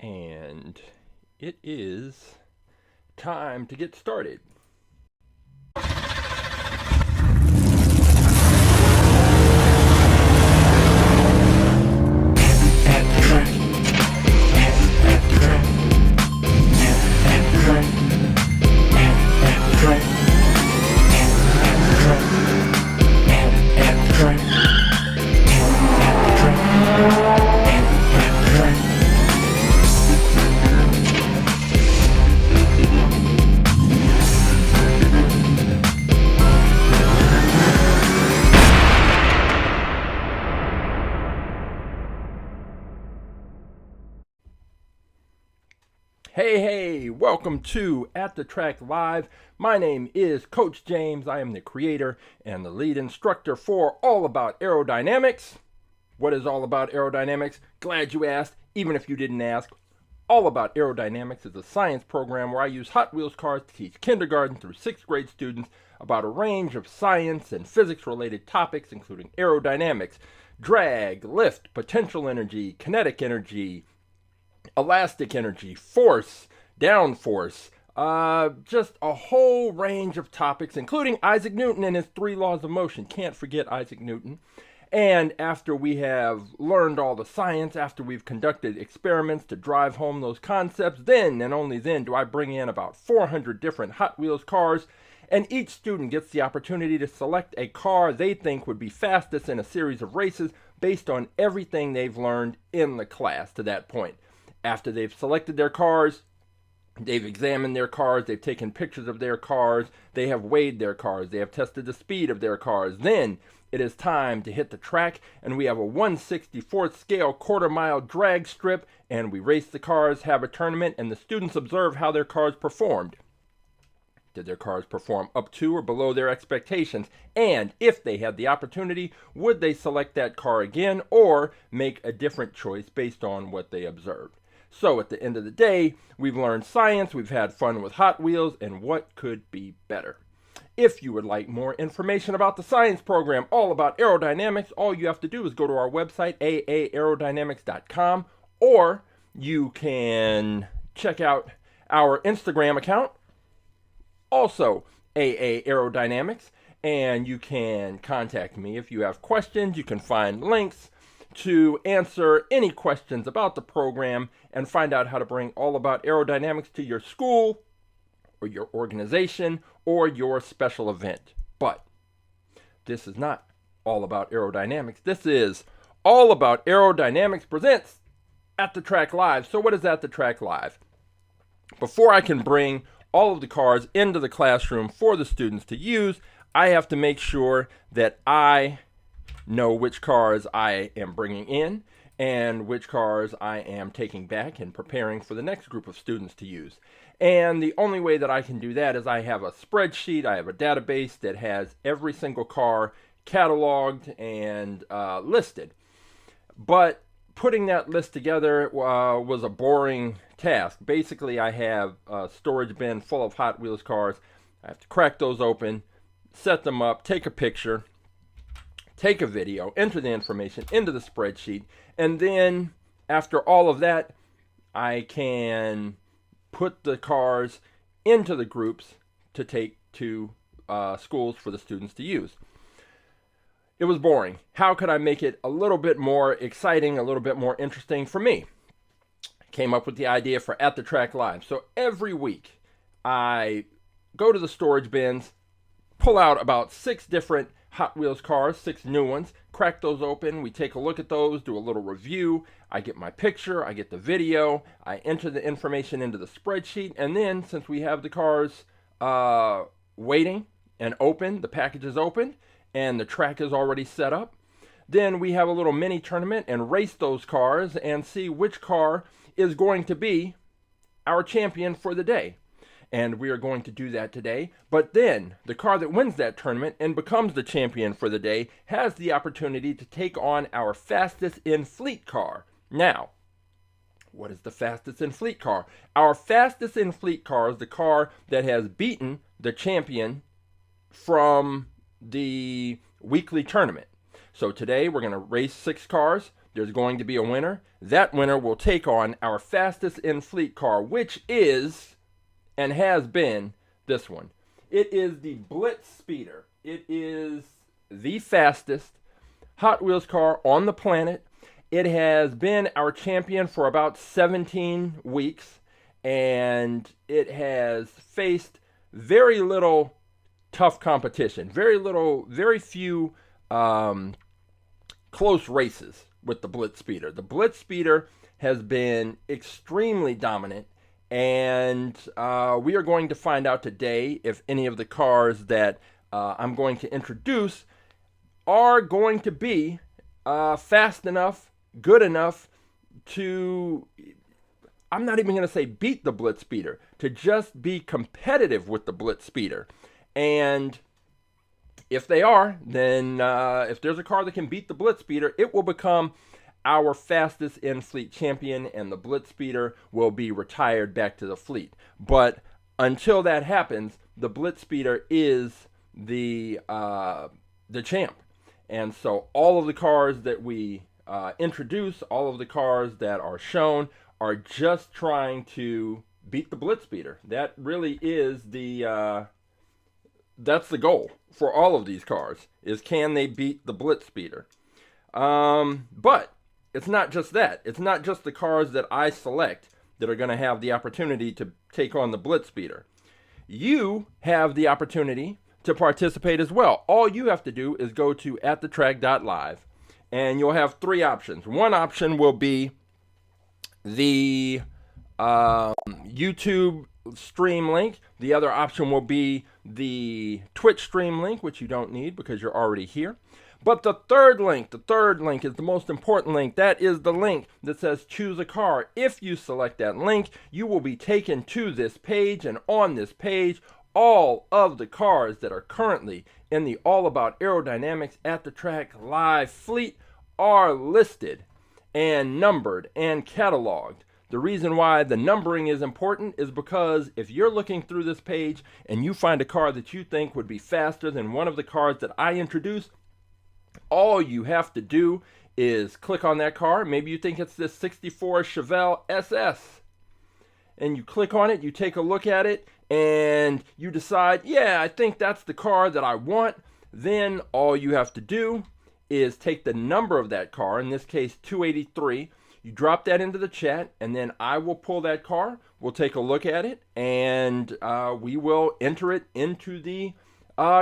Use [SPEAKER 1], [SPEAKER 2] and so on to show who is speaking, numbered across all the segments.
[SPEAKER 1] And it is time to get started. Hey, welcome to At The Track Live. My name is Coach James. I am the creator and the lead instructor for All About Aerodynamics. What is All About Aerodynamics? Glad you asked, even if you didn't ask. All About Aerodynamics is a science program where I use Hot Wheels cars to teach kindergarten through 6th grade students about a range of science and physics-related topics, including aerodynamics, drag, lift, potential energy, kinetic energy, elastic energy, force, downforce, just a whole range of topics, including Isaac Newton and his 3 laws of motion. Can't forget Isaac Newton. And after we have learned all the science, after we've conducted experiments to drive home those concepts, then and only then do I bring in about 400 different Hot Wheels cars, and each student gets the opportunity to select a car they think would be fastest in a series of races based on everything they've learned in the class to that point. After they've selected their cars, they've examined their cars, they've taken pictures of their cars, they have weighed their cars, they have tested the speed of their cars. Then it is time to hit the track, and we have a 1/64th scale quarter-mile drag strip, and we race the cars, have a tournament, and the students observe how their cars performed. Did their cars perform up to or below their expectations? And if they had the opportunity, would they select that car again or make a different choice based on what they observed? So at the end of the day, we've learned science, we've had fun with Hot Wheels, and what could be better? If you would like more information about the science program, all about aerodynamics, all you have to do is go to our website, aaerodynamics.com, or you can check out our Instagram account, also AA Aerodynamics, and you can contact me if you have questions. You can find links to answer any questions about the program and find out how to bring All About Aerodynamics to your school or your organization or your special event. But this is not All About Aerodynamics. This is All About Aerodynamics presents At The Track Live. So what is At The Track Live? Before I can bring all of the cars into the classroom for the students to use, I have to make sure that I know which cars I am bringing in and which cars I am taking back and preparing for the next group of students to use. And the only way that I can do that is I have a spreadsheet, I have a database that has every single car cataloged and listed. But putting that list together was a boring task. Basically, I have a storage bin full of Hot Wheels cars. I have to crack those open, set them up, take a picture, take a video, enter the information into the spreadsheet, and then after all of that, I can put the cars into the groups to take to schools for the students to use. It was boring. How could I make it a little bit more exciting, a little bit more interesting for me? Came up with the idea for At The Track Live. So every week, I go to the storage bins, pull out about 6 different Hot Wheels cars, 6 new ones, crack those open, we take a look at those, do a little review, I get my picture, I get the video, I enter the information into the spreadsheet, and then since we have the cars waiting and open, the package is open, and the track is already set up, then we have a little mini tournament and race those cars and see which car is going to be our champion for the day. And we are going to do that today. But then the car that wins that tournament and becomes the champion for the day has the opportunity to take on our fastest in fleet car. Now, what is the fastest in fleet car? Our fastest in fleet car is the car that has beaten the champion from the weekly tournament. So today we're going to race 6 cars. there's going to be a winner. That winner will take on our fastest in fleet car, which is, and has been, this one. It is the BlitzSpeeder. It is the fastest Hot Wheels car on the planet. It has been our champion for about 17 weeks, and it has faced very little tough competition, very few close races with the BlitzSpeeder. The BlitzSpeeder has been extremely dominant, and we are going to find out today if any of the cars that I'm going to introduce are going to be fast enough, good enough to, I'm not even going to say beat the BlitzSpeeder, to just be competitive with the BlitzSpeeder. And if they are, then if there's a car that can beat the BlitzSpeeder, it will become our fastest in fleet champion, and the BlitzSpeeder will be retired back to the fleet. But until that happens, the BlitzSpeeder is the champ. And so all of the cars that we introduce, all of the cars that are shown, are just trying to beat the BlitzSpeeder. That really is that's the goal for all of these cars, is can they beat the BlitzSpeeder? But it's not just that. It's not just the cars that I select that are going to have the opportunity to take on the BlitzSpeeder. You have the opportunity to participate as well. All you have to do is go to AtTheTrack.live, and you'll have three options. One option will be the YouTube stream link. The other option will be the Twitch stream link, which you don't need because you're already here. But the third link is the most important link. That is the link that says choose a car. If you select that link, you will be taken to this page, and on this page, all of the cars that are currently in the All About Aerodynamics at the Track Live fleet are listed and numbered and cataloged. The reason why the numbering is important is because if you're looking through this page and you find a car that you think would be faster than one of the cars that I introduced, all you have to do is click on that car. Maybe you think it's this 64 Chevelle SS. And you click on it, you take a look at it, and you decide, yeah, I think that's the car that I want. Then all you have to do is take the number of that car, in this case 283, you drop that into the chat, and then I will pull that car, we'll take a look at it, and we will enter it into the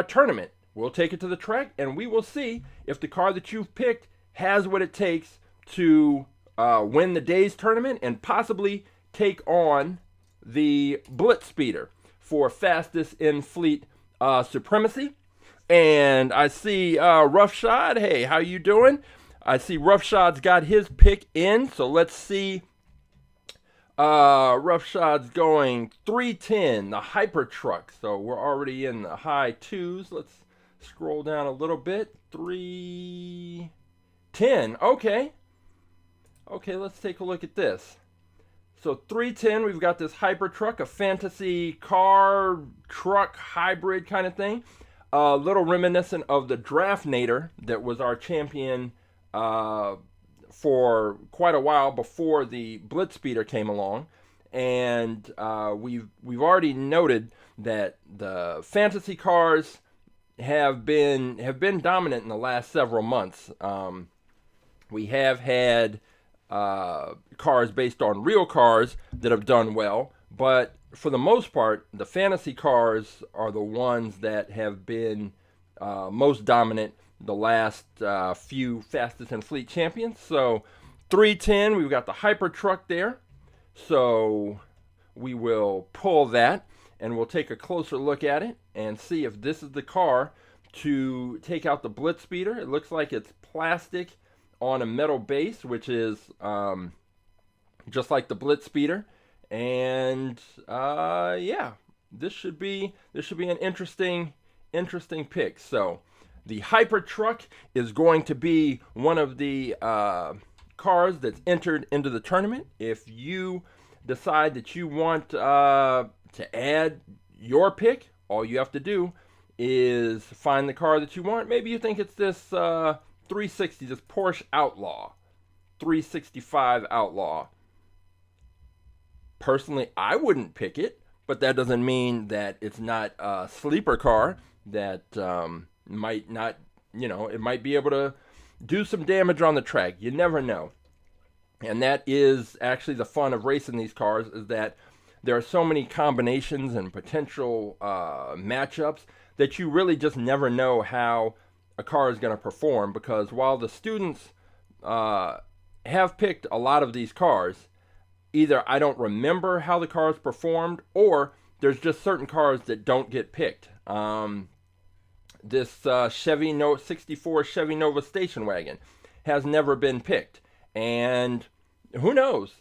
[SPEAKER 1] tournament. We'll take it to the track, and we will see if the car that you've picked has what it takes to win the day's tournament and possibly take on the BlitzSpeeder for fastest in fleet supremacy. And I see Roughshod. Hey, how you doing? I see Roughshod's got his pick in, so let's see. Roughshod's going 310, the Hypertruck. So we're already in the high twos. Let's scroll down a little bit. 310. Okay. Okay, let's take a look at this. So 310, we've got this Hypertruck, a fantasy car, truck, hybrid kind of thing. A little reminiscent of the Draftnator that was our champion for quite a while before the BlitzSpeeder came along. And we've already noted that the fantasy cars have been dominant in the last several months. We have had cars based on real cars that have done well, but for the most part, the fantasy cars are the ones that have been most dominant the last few fastest in fleet champions. So 310, we've got the Hypertruck there. So we will pull that and we'll take a closer look at it and see if this is the car to take out the BlitzSpeeder. It looks like it's plastic on a metal base, which is just like the BlitzSpeeder. And yeah, this should be an interesting pick. So the Hypertruck is going to be one of the cars that's entered into the tournament. If you decide that you want to add your pick, all you have to do is find the car that you want. Maybe you think it's this 360, this Porsche Outlaw. 365 Outlaw. Personally, I wouldn't pick it, but that doesn't mean that it's not a sleeper car that might not, it might be able to do some damage on the track. You never know. And that is actually the fun of racing these cars, is that there are so many combinations and potential matchups that you really just never know how a car is going to perform, because while the students have picked a lot of these cars, either I don't remember how the cars performed, or there's just certain cars that don't get picked. This 64 Chevy Nova station wagon has never been picked. And who knows?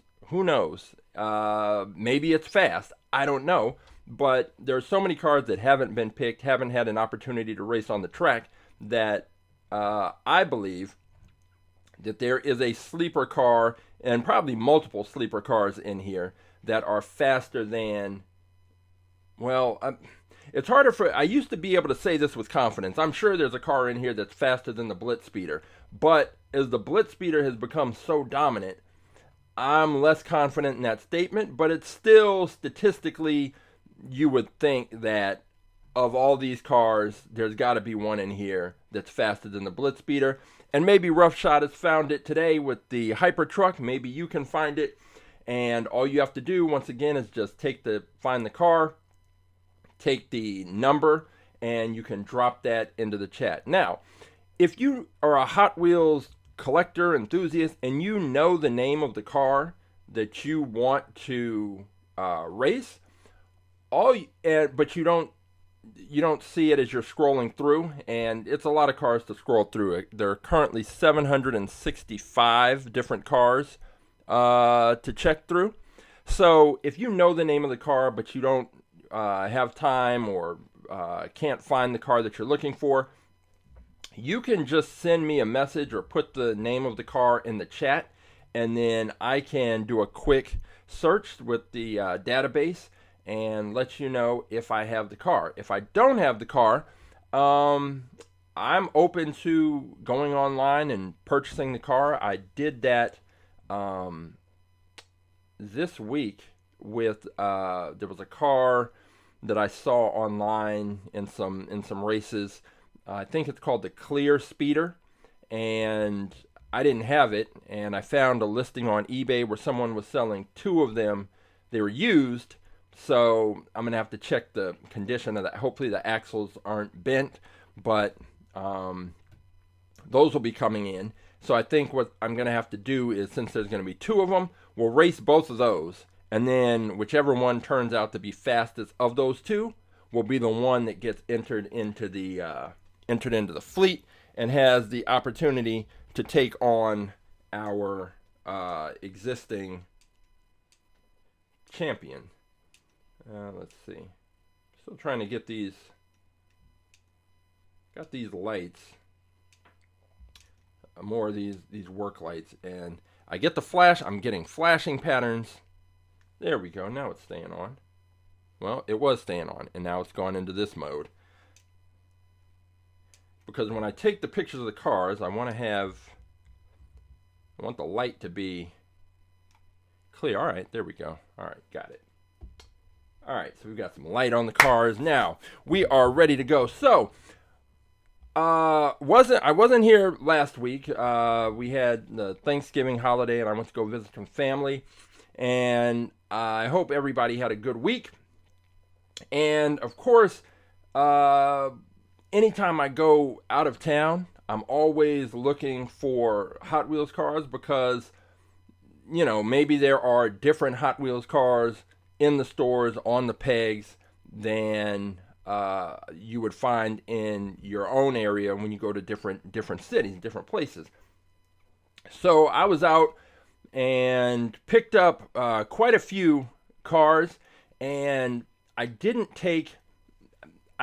[SPEAKER 1] Maybe it's fast. I don't know. But there's so many cars that haven't been picked, haven't had an opportunity to race on the track, that I believe that there is a sleeper car, and probably multiple sleeper cars in here, that are faster than, it's harder for, I used to be able to say this with confidence. I'm sure there's a car in here that's faster than the BlitzSpeeder, but as the BlitzSpeeder has become so dominant, I'm less confident in that statement. But it's still, statistically, you would think that of all these cars, there's got to be one in here that's faster than the BlitzSpeeder. And maybe Roughshot has found it today with the Hypertruck. Maybe you can find it. And all you have to do, once again, is just find the car, take the number, and you can drop that into the chat. Now, if you are a Hot Wheels collector, enthusiast, and you know the name of the car that you want to race, but you don't see it as you're scrolling through, and it's a lot of cars to scroll through. There are currently 765 different cars to check through. So if you know the name of the car, but you don't have time, or can't find the car that you're looking for, you can just send me a message or put the name of the car in the chat, and then I can do a quick search with the database and let you know if I have the car. If I don't have the car, I'm open to going online and purchasing the car. I did that this week with there was a car that I saw online in some races. I think it's called the Clear Speeder, and I didn't have it, and I found a listing on eBay where someone was selling two of them. They were used, so I'm going to have to check the condition of that. Hopefully the axles aren't bent, but those will be coming in. So I think what I'm going to have to do is, since there's going to be two of them, we'll race both of those, and then whichever one turns out to be fastest of those two will be the one that gets entered into the fleet and has the opportunity to take on our existing champion. Let's see. Still trying to get these. Got these lights. More of these work lights, and I get the flash. I'm getting flashing patterns. There we go. Now it's staying on. Well, it was staying on, and now it's gone into this mode. Because when I take the pictures of the cars, I want the light to be clear. All right, there we go. All right, got it. All right, so we've got some light on the cars. Now, we are ready to go. So, I wasn't here last week. We had the Thanksgiving holiday, and I went to go visit some family. And I hope everybody had a good week. And, of course, anytime I go out of town, I'm always looking for Hot Wheels cars, because, maybe there are different Hot Wheels cars in the stores on the pegs than you would find in your own area when you go to different cities, different places. So I was out and picked up quite a few cars, and I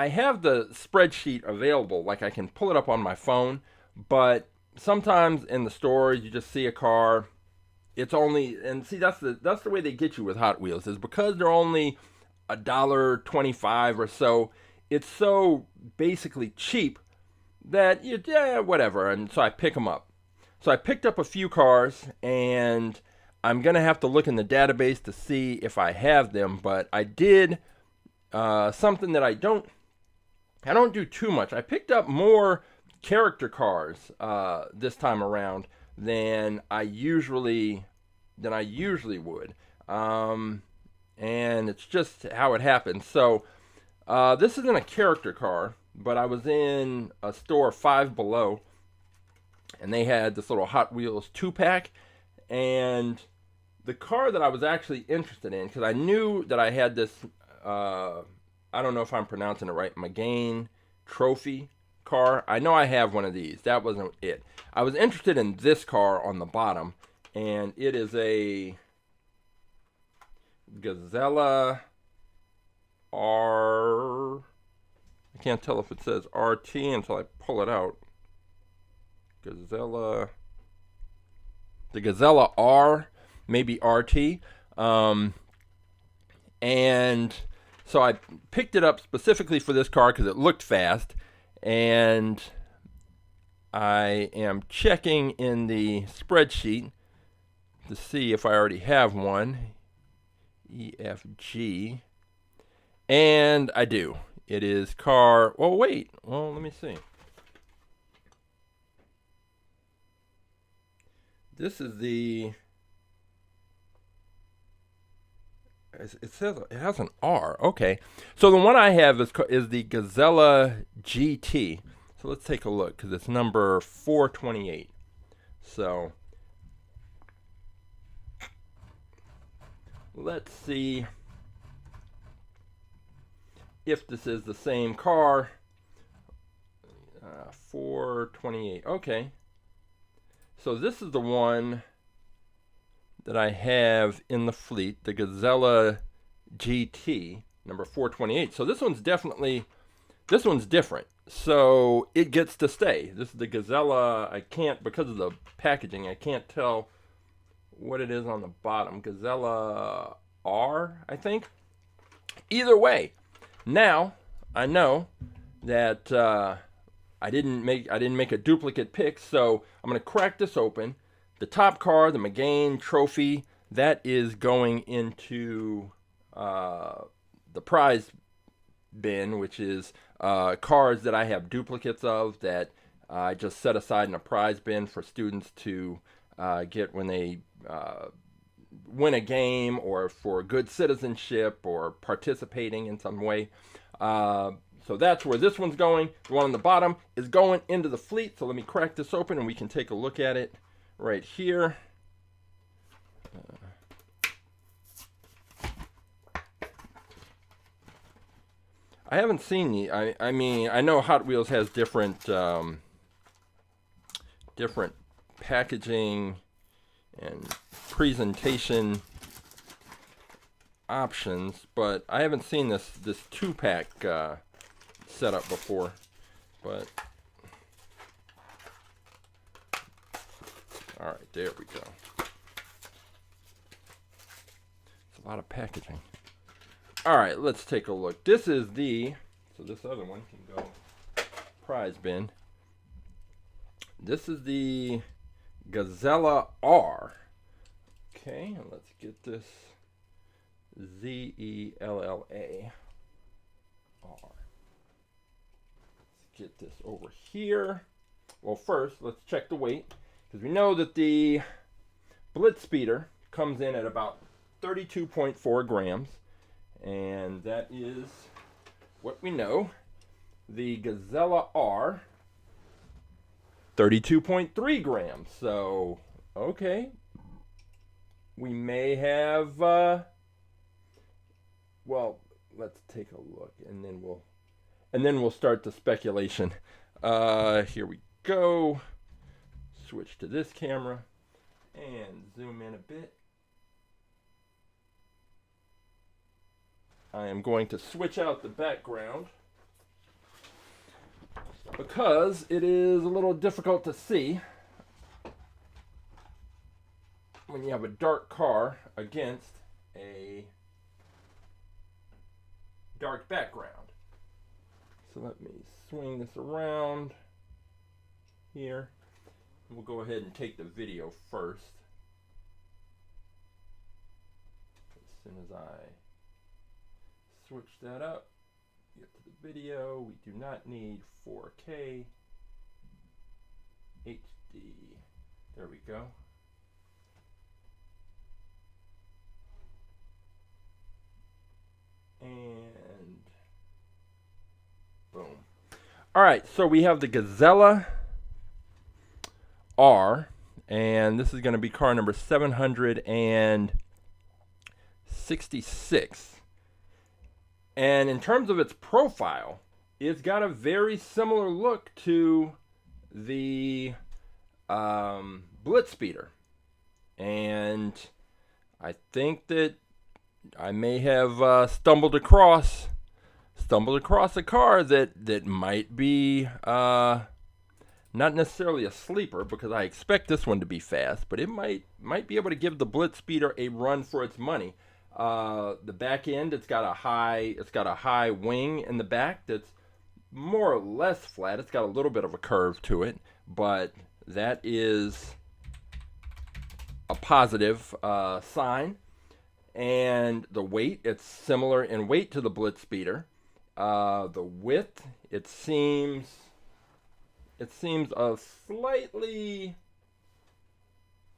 [SPEAKER 1] have the spreadsheet available, like I can pull it up on my phone, but sometimes in the stores you just see a car, it's only, and see, that's the way they get you with Hot Wheels, is because they're only $1.25 or so. It's so basically cheap that whatever, and so I pick them up. So I picked up a few cars, and I'm going to have to look in the database to see if I have them, but I did something that I don't do too much. I picked up more character cars this time around than I usually would. And it's just how it happens. So this isn't a character car, but I was in a store Five Below, and they had this little Hot Wheels 2-pack, and the car that I was actually interested in, because I knew that I had this, I don't know if I'm pronouncing it right, Megane Trophy car. I know I have one of these. That wasn't it. I was interested in this car on the bottom, and it is a Gazella R. I can't tell if it says RT until I pull it out. The Gazella R, maybe RT. And so I picked it up specifically for this car because it looked fast. And I am checking in the spreadsheet to see if I already have one. EFG. And I do. It is car. Oh, wait. Well, let me see. This is the. It says it has an R. Okay. So the one I have is the Gazella GT. So let's take a look because it's number 428. So let's see if this is the same car. 428. Okay. So this is the one that I have in the fleet, the Gazella GT, number 428. So this one's different. So it gets to stay. This is the Gazella. I can't, because of the packaging, I can't tell what it is on the bottom. Gazella R, I think. Either way, now I know that I didn't make a duplicate pick, so I'm going to crack this open. The top car, the Megane Trophy, that is going into the prize bin, which is cars that I have duplicates of that I just set aside in a prize bin for students to get when they win a game or for good citizenship or participating in some way. So that's where this one's going. The one on the bottom is going into the fleet. So let me crack this open and we can take a look at it right here. I haven't seen the. I mean, I know Hot Wheels has different packaging and presentation options, but I haven't seen this 2-pack setup before. But all right, there we go. It's a lot of packaging. All right, let's take a look. This is so this other one can go prize bin. This is the Gazella R. Okay, let's get this Zella R. Let's get this over here. Well, first, let's check the weight, because we know that the BlitzSpeeder comes in at about 32.4 grams. And that is what we know. The Gazella R, 32.3 grams. So, okay. We may have, well, let's take a look and then we'll start the speculation. Here we go. Switch to this camera and zoom in a bit. I am going to switch out the background because it is a little difficult to see when you have a dark car against a dark background. So let me swing this around here. We'll go ahead and take the video first. As soon as I switch that up, get to the video. We do not need 4K HD. There we go. And boom. All right, so we have the Gazella R, and this is going to be car number 766. And in terms of its profile, it's got a very similar look to the BlitzSpeeder. And I think that I may have stumbled across a car that might be not necessarily a sleeper, because I expect this one to be fast, but it might be able to give the BlitzSpeeder a run for its money. The back end, it's got a high wing in the back that's more or less flat. It's got a little bit of a curve to it, but that is a positive sign. And the weight, it's similar in weight to the BlitzSpeeder. The width, it seems a slightly,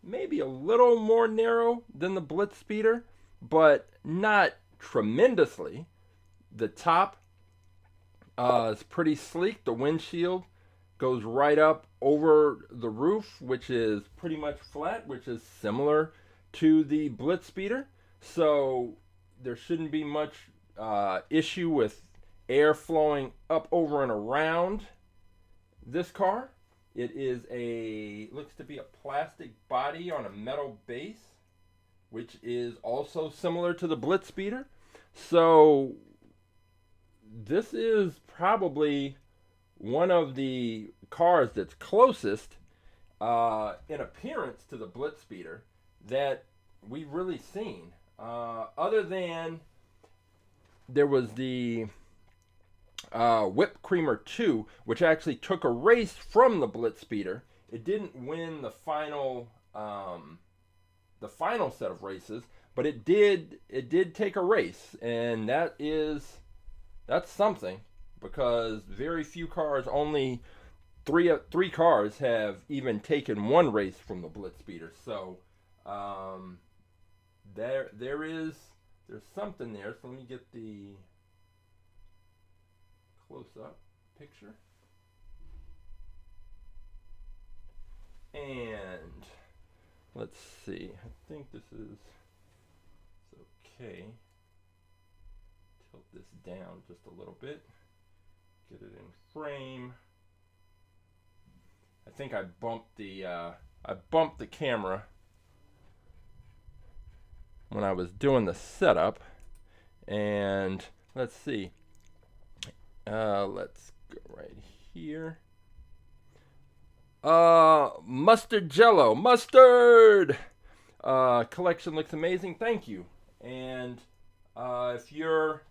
[SPEAKER 1] maybe a little more narrow than the BlitzSpeeder, but not tremendously. The top is pretty sleek. The windshield goes right up over the roof, which is pretty much flat, which is similar to the BlitzSpeeder. So there shouldn't be much issue with air flowing up, over, and around this car. It is looks to be a plastic body on a metal base, which is also similar to the BlitzSpeeder. So this is probably one of the cars that's closest in appearance to the BlitzSpeeder that we've really seen. Other than there was the Whipped Creamer 2, which actually took a race from the BlitzSpeeder. It didn't win the final set of races, but it did take a race, and that's something, because very few cars, only three cars have even taken one race from the BlitzSpeeder. So there's something there. So let me get the close-up picture. And let's see. I think this is okay. Tilt this down just a little bit. Get it in frame. I think I bumped the camera when I was doing the setup. And let's see. Let's go right here. Mustard Jello. Mustard! Collection looks amazing. Thank you. And if you're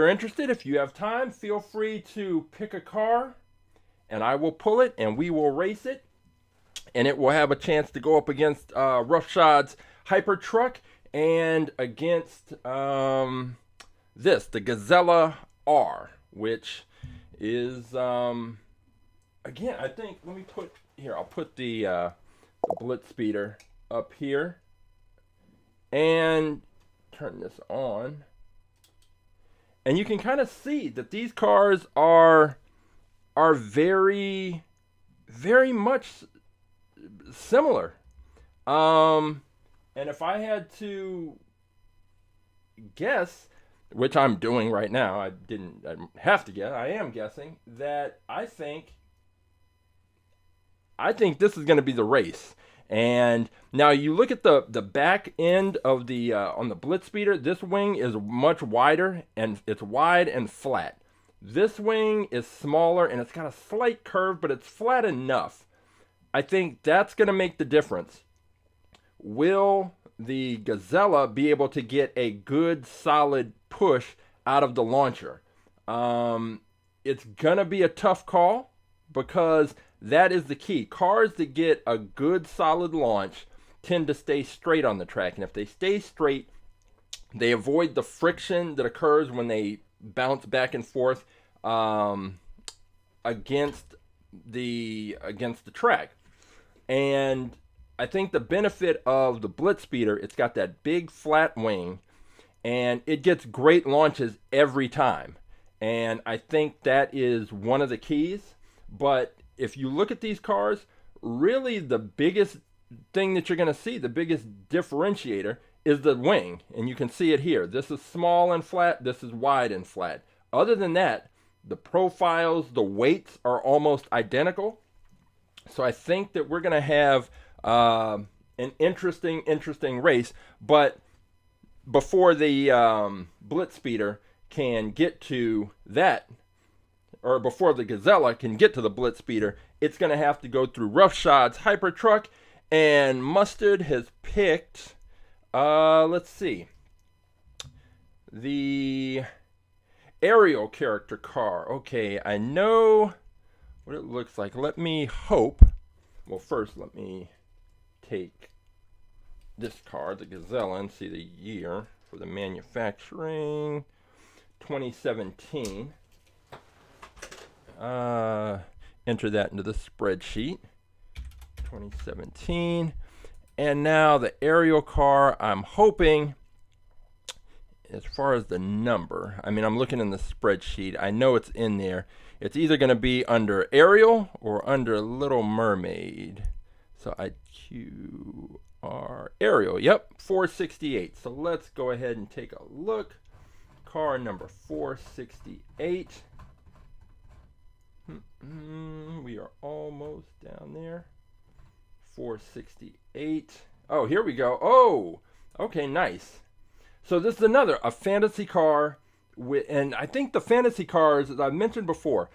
[SPEAKER 1] interested, if you have time, feel free to pick a car, and I will pull it, and we will race it. And it will have a chance to go up against Roughshod's Hypertruck and against the Gazella R, which is, again, I think, I'll put the BlitzSpeeder up here and turn this on. And you can kind of see that these cars are very, very much similar. And if I had to guess, which I'm doing right now, I have to guess, I am guessing that I think this is going to be the race. And now you look at the back end of the on the BlitzSpeeder. This wing is much wider, and it's wide and flat. This wing is smaller, and it's got a slight curve, but it's flat enough. I think that's going to make the difference. Will the Gazella be able to get a good, solid push out of the launcher? It's going to be a tough call, because that is the key. Cars that get a good solid launch tend to stay straight on the track. And if they stay straight, they avoid the friction that occurs when they bounce back and forth against the track. And I think the benefit of the BlitzSpeeder, it's got that big flat wing, and it gets great launches every time. And I think that is one of the keys. But if you look at these cars, really the biggest thing that you're going to see, the biggest differentiator, is the wing. And you can see it here. This is small and flat. This is wide and flat. Other than that, the profiles, the weights are almost identical. So I think that we're going to have an interesting race. But before the BlitzSpeeder can get to that, or before the Gazella can get to the BlitzSpeeder, it's going to have to go through Roughshod's Hypertruck. And Mustard has picked, let's see, the Ariel character car. Okay, I know what it looks like. Let me hope. Well, first, let me take this car, the Gazella, and see the year for the manufacturing. 2017. Enter that into the spreadsheet. 2017. And now the Ariel car, I'm hoping, as far as the number, I mean, I'm looking in the spreadsheet. I know it's in there. It's either going to be under Ariel or under Little Mermaid. So IQR Ariel. Yep, 468. So let's go ahead and take a look. Car number 468. We are almost down there. 468. Oh, here we go. Oh, okay, nice. So this is a fantasy car. And I think the fantasy cars, as I mentioned before,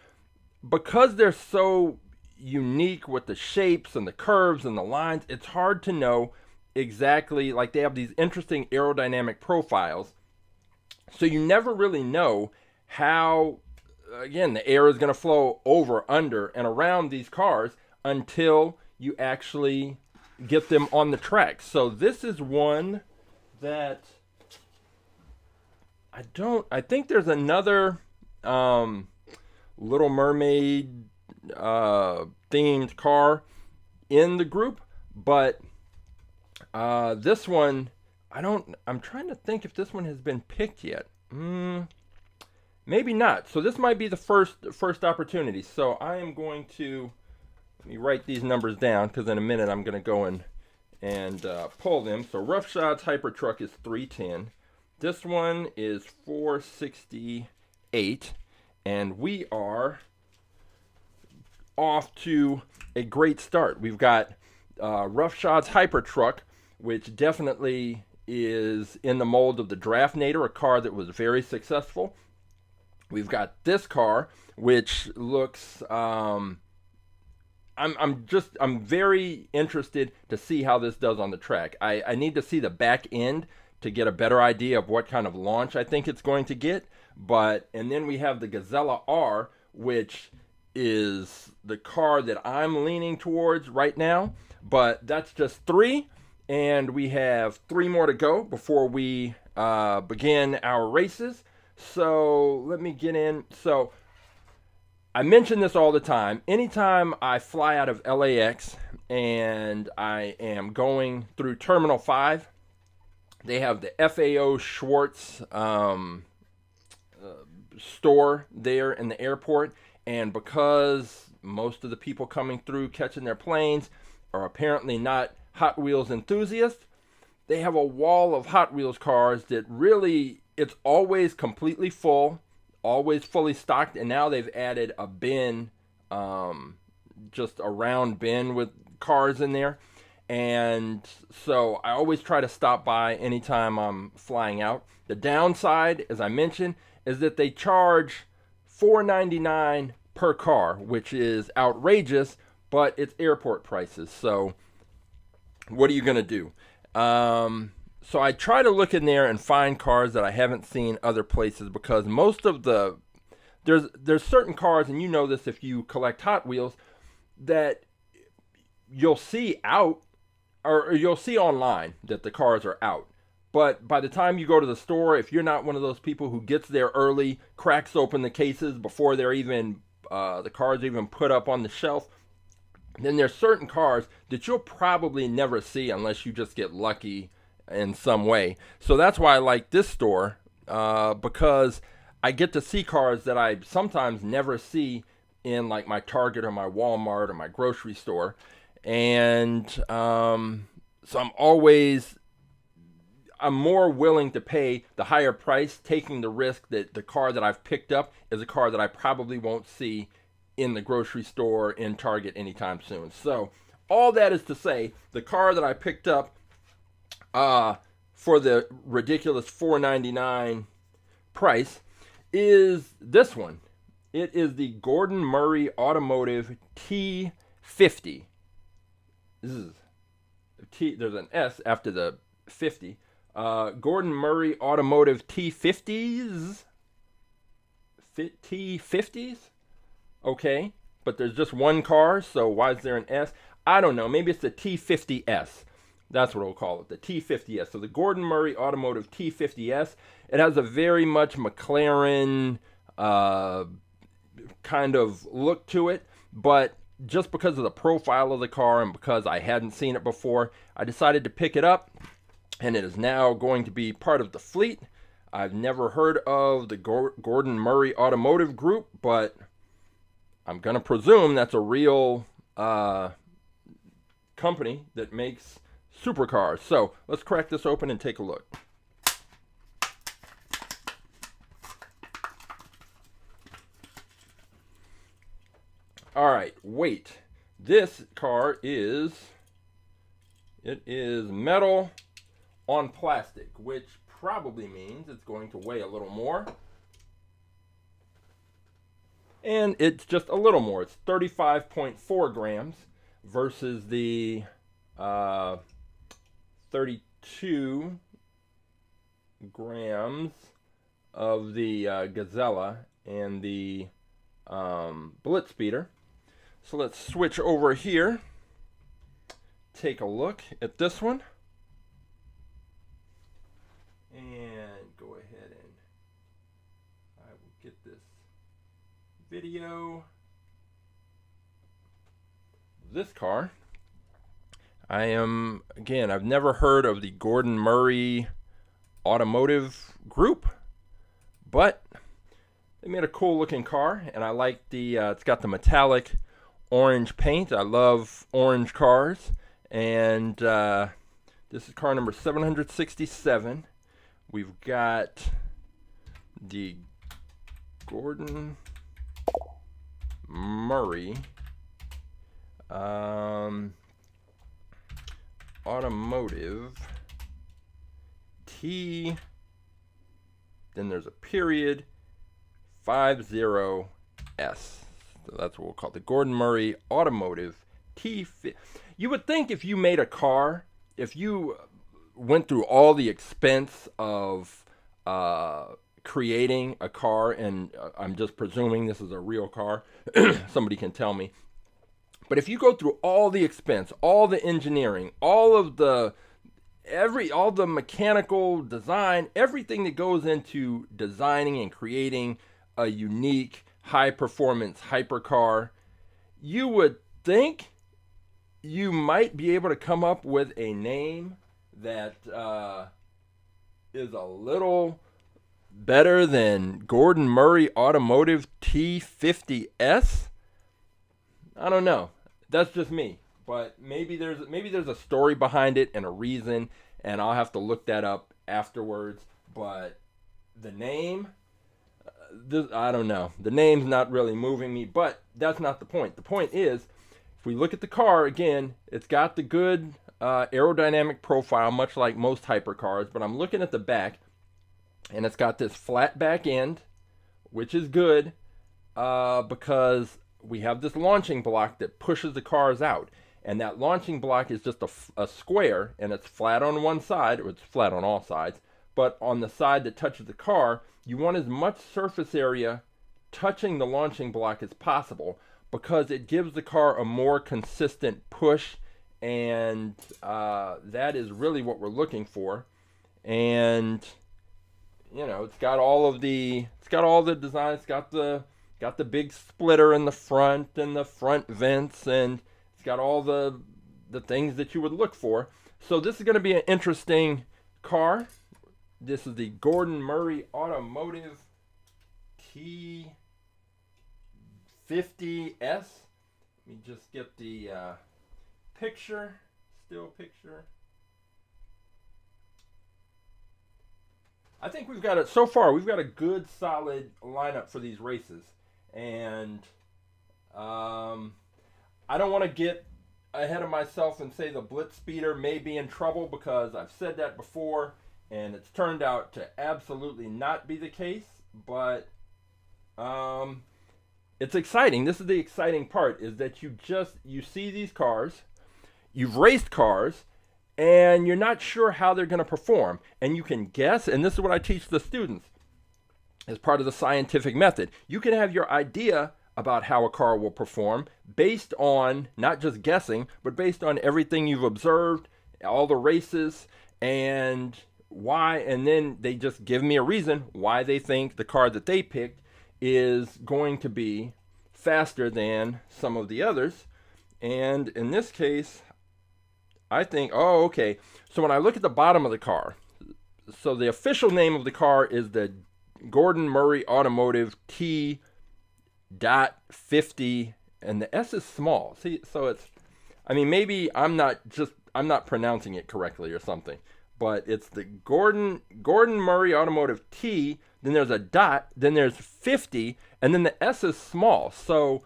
[SPEAKER 1] because they're so unique with the shapes and the curves and the lines, it's hard to know exactly, like they have these interesting aerodynamic profiles. So you never really know how, again, the air is going to flow over, under, and around these cars until you actually get them on the track. So this is one that I think there's another Little Mermaid themed car in the group, but this one, I'm trying to think if this one has been picked yet. Maybe not. So this might be the first opportunity. So I am going to, let me write these numbers down, because in a minute I'm going to go and pull them. So Roughshod's Hypertruck is 310. This one is 468. And we are off to a great start. We've got Roughshod's Hypertruck, which definitely is in the mold of the Draftnator, a car that was very successful. We've got this car, which looks, I'm very interested to see how this does on the track. I need to see the back end to get a better idea of what kind of launch I think it's going to get. And then we have the Gazella R, which is the car that I'm leaning towards right now. But that's just 3, and we have 3 more to go before we begin our races. So let me get in. So I mention this all the time. Anytime I fly out of LAX and I am going through Terminal 5, they have the FAO Schwartz store there in the airport. And because most of the people coming through catching their planes are apparently not Hot Wheels enthusiasts, they have a wall of Hot Wheels cars that really, it's always completely full, always fully stocked, and now they've added a bin, just a round bin with cars in there. And so I always try to stop by anytime I'm flying out. The downside, as I mentioned, is that they charge $4.99 per car, which is outrageous, but it's airport prices. So what are you going to do? So I try to look in there and find cars that I haven't seen other places, because most of there's certain cars, and you know this if you collect Hot Wheels, that you'll see out, or you'll see online that the cars are out. But by the time you go to the store, if you're not one of those people who gets there early, cracks open the cases before they're even the cars even put up on the shelf, then there's certain cars that you'll probably never see unless you just get lucky in some way. So that's why I like this store, because I get to see cars that I sometimes never see in like my Target or my Walmart or my grocery store. And so I'm more willing to pay the higher price, taking the risk that the car that I've picked up is a car that I probably won't see in the grocery store, in Target anytime soon. So all that is to say, the car that I picked up for the ridiculous $4.99 price is this one. It is the Gordon Murray Automotive T.50. This is there's an S after the 50. Gordon Murray Automotive T.50s. T.50s? Okay, but there's just one car, so why is there an S? I don't know. Maybe it's the T50S. That's what we'll call it, the T50S. So the Gordon Murray Automotive T50S. It has a very much McLaren kind of look to it, but just because of the profile of the car and because I hadn't seen it before, I decided to pick it up, and it is now going to be part of the fleet. I've never heard of the Gordon Murray Automotive Group, but I'm going to presume that's a real company that makes supercars. So let's crack this open and take a look. All right, weight. This car is metal on plastic, which probably means it's going to weigh a little more. And it's just a little more. It's 35.4 grams versus the 32 grams of the Gazella and the BlitzSpeeder. So let's switch over here. Take a look at this one. And go ahead and I will get this video. This car, I've never heard of the Gordon Murray Automotive Group, but they made a cool looking car, and I like it's got the metallic orange paint. I love orange cars, and this is car number 767. We've got the Gordon Murray Automotive T, then there's a period, 50S. So that's what we'll call it, the Gordon Murray Automotive T50. You would think if you made a car, if you went through all the expense of creating a car, and I'm just presuming this is a real car, somebody can tell me, but if you go through all the expense, all the engineering, all the mechanical design, everything that goes into designing and creating a unique high performance hypercar, you would think you might be able to come up with a name that is a little better than Gordon Murray Automotive T50S. I don't know. That's just me. But maybe there's a story behind it and a reason, and I'll have to look that up afterwards. But the name, I don't know. The name's not really moving me, but that's not the point. The point is, if we look at the car again, it's got the good aerodynamic profile, much like most hypercars, but I'm looking at the back, and it's got this flat back end, which is good because we have this launching block that pushes the cars out, and that launching block is just a square, and it's flat on one side, or it's flat on all sides, but on the side that touches the car, you want as much surface area touching the launching block as possible, because it gives the car a more consistent push, and that is really what we're looking for. And you know, it's got all the design. It's got the big splitter in the front and the front vents, and it's got all the things that you would look for. So this is going to be an interesting car. This is the Gordon Murray Automotive T.50s. Let me just get the still picture. I think we've got so far we've got a good solid lineup for these races, and I don't want to get ahead of myself and say the BlitzSpeeder may be in trouble, because I've said that before and it's turned out to absolutely not be the case. But it's exciting. This is the exciting part, is that you see these cars, you've raced cars, and you're not sure how they're going to perform, and you can guess. And this is what I teach the students as part of the scientific method. You can have your idea about how a car will perform based on not just guessing, but based on everything you've observed, all the races, and why. And then they just give me a reason why they think the car that they picked is going to be faster than some of the others. And in this case, I think, oh, okay. So when I look at the bottom of the car, so the official name of the car is the Gordon Murray Automotive T.50, and the S is small. See, so it's, I mean, maybe I'm not pronouncing it correctly or something, but it's the Gordon Murray Automotive T, then there's a dot, then there's 50, and then the S is small. So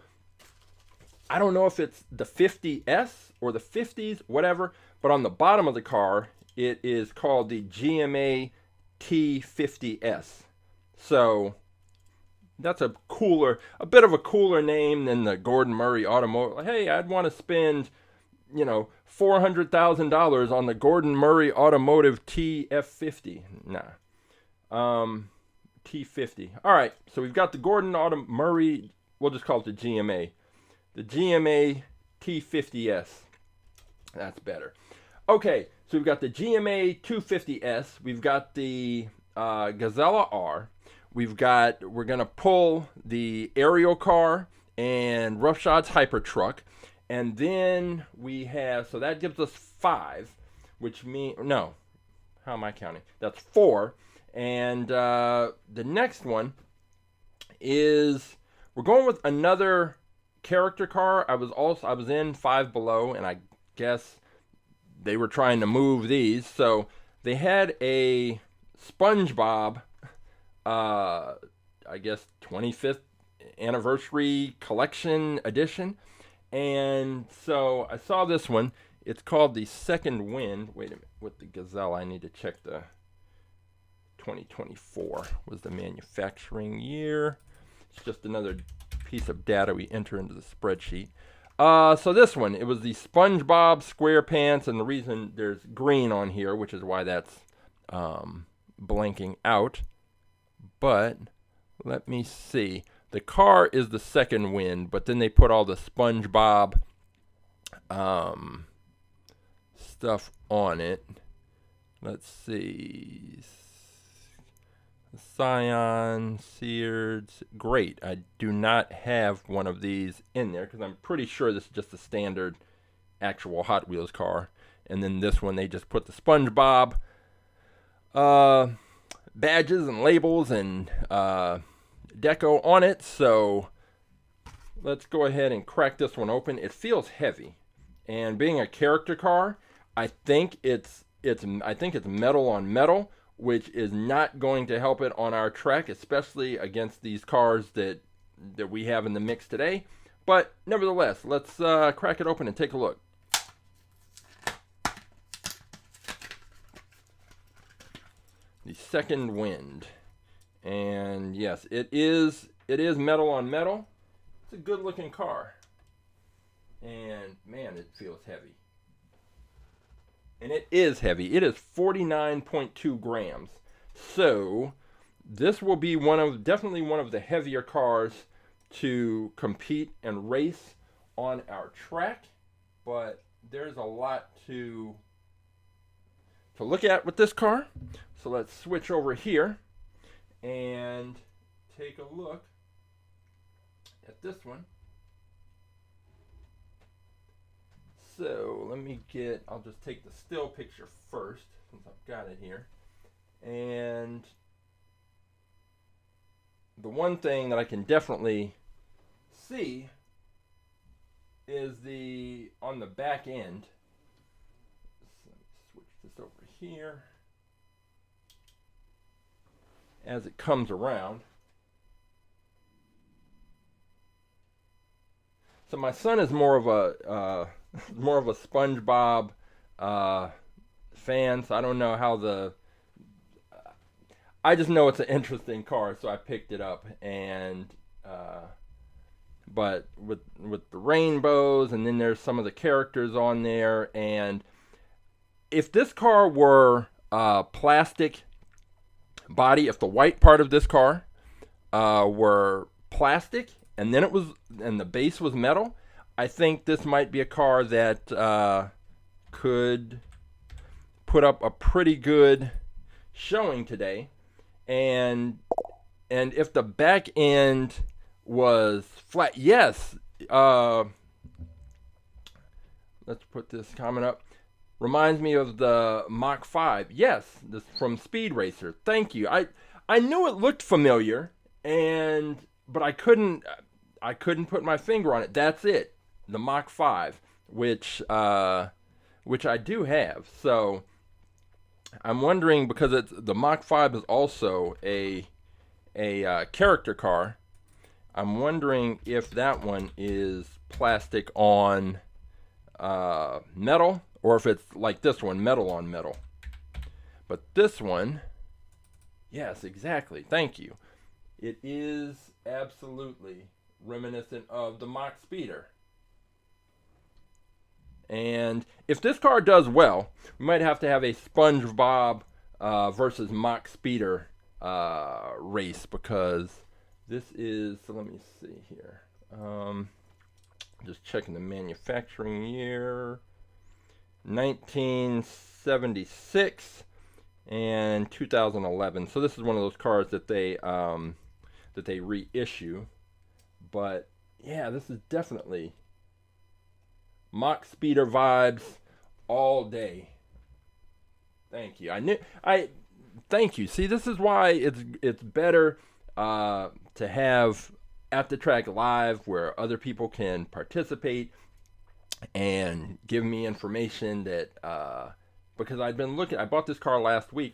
[SPEAKER 1] I don't know if it's the 50S or the 50s, whatever, but on the bottom of the car, it is called the GMA T50S. So that's a bit of a cooler name than the Gordon Murray Automotive. Hey, I'd want to spend, $400,000 on the Gordon Murray Automotive TF50. Nah. T50. All right, so we've got the Gordon Murray, we'll just call it the GMA. The GMA T50S. That's better. Okay, so we've got the GMA 250S. We've got the Gazella R. We're going to pull the Ariel car and Roughshods Hypertruck. And then we have, so that gives us 5, which means, no, how am I counting? That's 4. And the next one is, we're going with another character car. I was in Five Below, and I guess they were trying to move these. So they had a SpongeBob, I guess 25th anniversary collection edition. And so I saw this one. It's called the Second Wind. Wait a minute, with the Gazelle, I need to check the 2024 was the manufacturing year. It's just another piece of data we enter into the spreadsheet. So this one, it was the SpongeBob SquarePants, and the reason there's green on here, which is why that's blanking out. But let me see. The car is the Second Wind, but then they put all the SpongeBob stuff on it. Let's see. Scion, Seared. Great. I do not have one of these in there because I'm pretty sure this is just a standard actual Hot Wheels car. And then this one, they just put the SpongeBob badges and labels and deco on it. So let's go ahead and crack this one open. It feels heavy, and being a character car, I think it's metal on metal, which is not going to help it on our track, especially against these cars that we have in the mix today. But nevertheless, let's crack it open and take a look. The Second Wind. And yes, it is metal on metal. It's a good looking car. And man, it feels heavy. And it is heavy. It is 49.2 grams. So this will be definitely one of the heavier cars to compete and race on our track, but there's a lot to look at with this car. So let's switch over here and take a look at this one. So I'll just take the still picture first since I've got it here. And the one thing that I can definitely see is on the back end. So let me switch this over here. As it comes around. So my son is more of a SpongeBob fan. So I don't know how I just know it's an interesting car, so I picked it up. And but with the rainbows, and then there's some of the characters on there. And if this car were plastic body, if the white part of this car were plastic and the base was metal, I think this might be a car that could put up a pretty good showing today. And if the back end was flat, yes, let's put this comment up. Reminds me of the Mach 5. Yes, this from Speed Racer. Thank you. I knew it looked familiar, but I couldn't put my finger on it. That's it. The Mach 5, which I do have. So I'm wondering, because the Mach 5 is also a character car. I'm wondering if that one is plastic on metal, or if it's like this one, metal on metal. But this one, yes, exactly. Thank you. It is absolutely reminiscent of the Mach Speeder. And if this car does well, we might have to have a SpongeBob versus Mach Speeder race, because this is, so let me see here. Just checking the manufacturing year. 1976 and 2011. So this is one of those cars that they reissue. But yeah, this is definitely Mach Speeder vibes all day. Thank you. Thank you. See, this is why it's better to have AtTheTrack.live, where other people can participate and give me information that because I bought this car last week,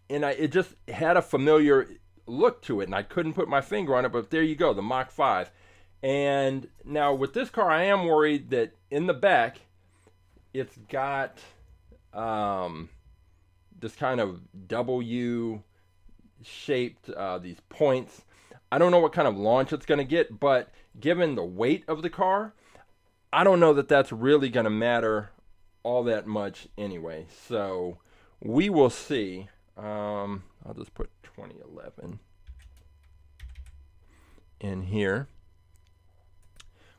[SPEAKER 1] and it just had a familiar look to it, and I couldn't put my finger on it, but there you go, the Mach 5. And now with this car, I am worried that in the back it's got this kind of W shaped these points. I don't know what kind of launch it's going to get, but given the weight of the car, I don't know that that's really going to matter all that much anyway. So we will see. I'll just put 2011 in here.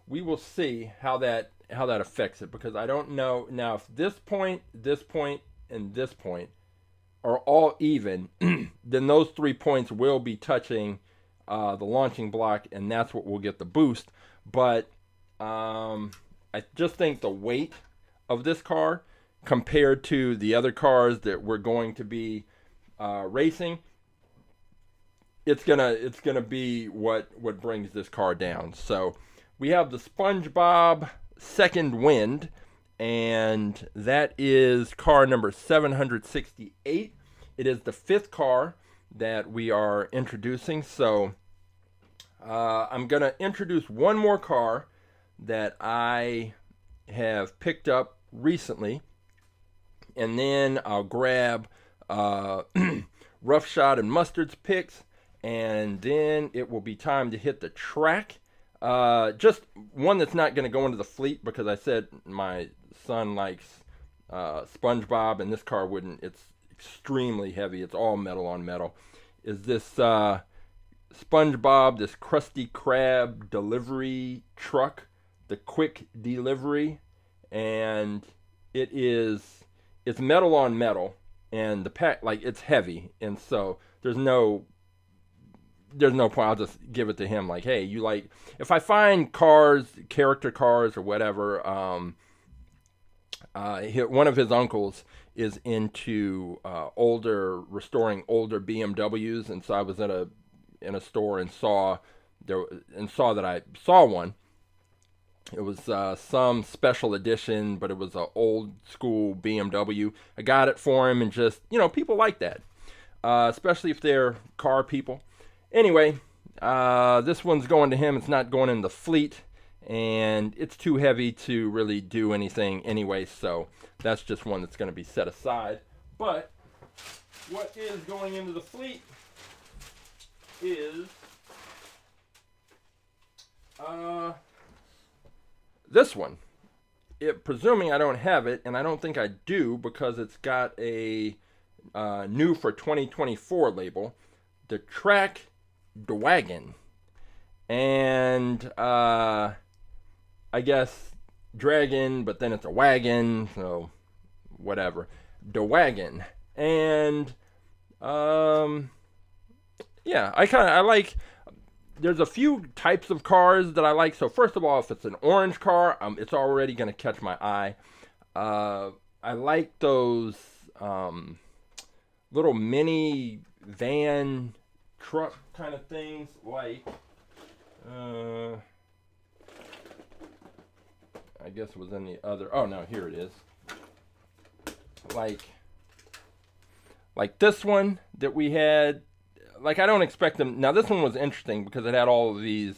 [SPEAKER 1] We will see how that affects it, because I don't know now if this point, and this point are all even. Then those 3 points will be touching the launching block, and that's what will get the boost. But I just think the weight of this car compared to the other cars that we're going to be racing, it's gonna be what brings this car down. So we have the SpongeBob Second Wind, and that is car number 768. It is the 5th car that we are introducing. So I'm gonna introduce one more car that I have picked up recently, and then I'll grab Rough Shot and Mustard's picks, and then it will be time to hit the track. Just one that's not going to go into the fleet, because I said my son likes SpongeBob, and this car wouldn't. It's extremely heavy. It's all metal on metal. Is this SpongeBob, this Krusty Krab delivery truck, the quick delivery, and it's metal on metal, and the pack, like, it's heavy, and so there's no point. I'll just give it to him. Like, hey, you like, if I find cars, character cars or whatever, one of his uncles is into restoring older BMWs, and so I was in a store and saw that I saw one. It was some special edition, but it was an old school BMW. I got it for him, and just, people like that, especially if they're car people. Anyway, this one's going to him. It's not going in the fleet, and it's too heavy to really do anything anyway, so that's just one that's going to be set aside. But what is going into the fleet is this one. Presuming I don't have it, and I don't think I do, because it's got a new for 2024 label, the Track Dwagon. And I guess dragon, but then it's a wagon, so whatever. Dwagon. And yeah, I like, there's a few types of cars that I like. So first of all, if it's an orange car, it's already going to catch my eye. I like those little mini van truck kind of things, like I guess it was in the other, oh no, here it is. Like this one that we had. Like, I don't expect them. Now, this one was interesting because it had all of these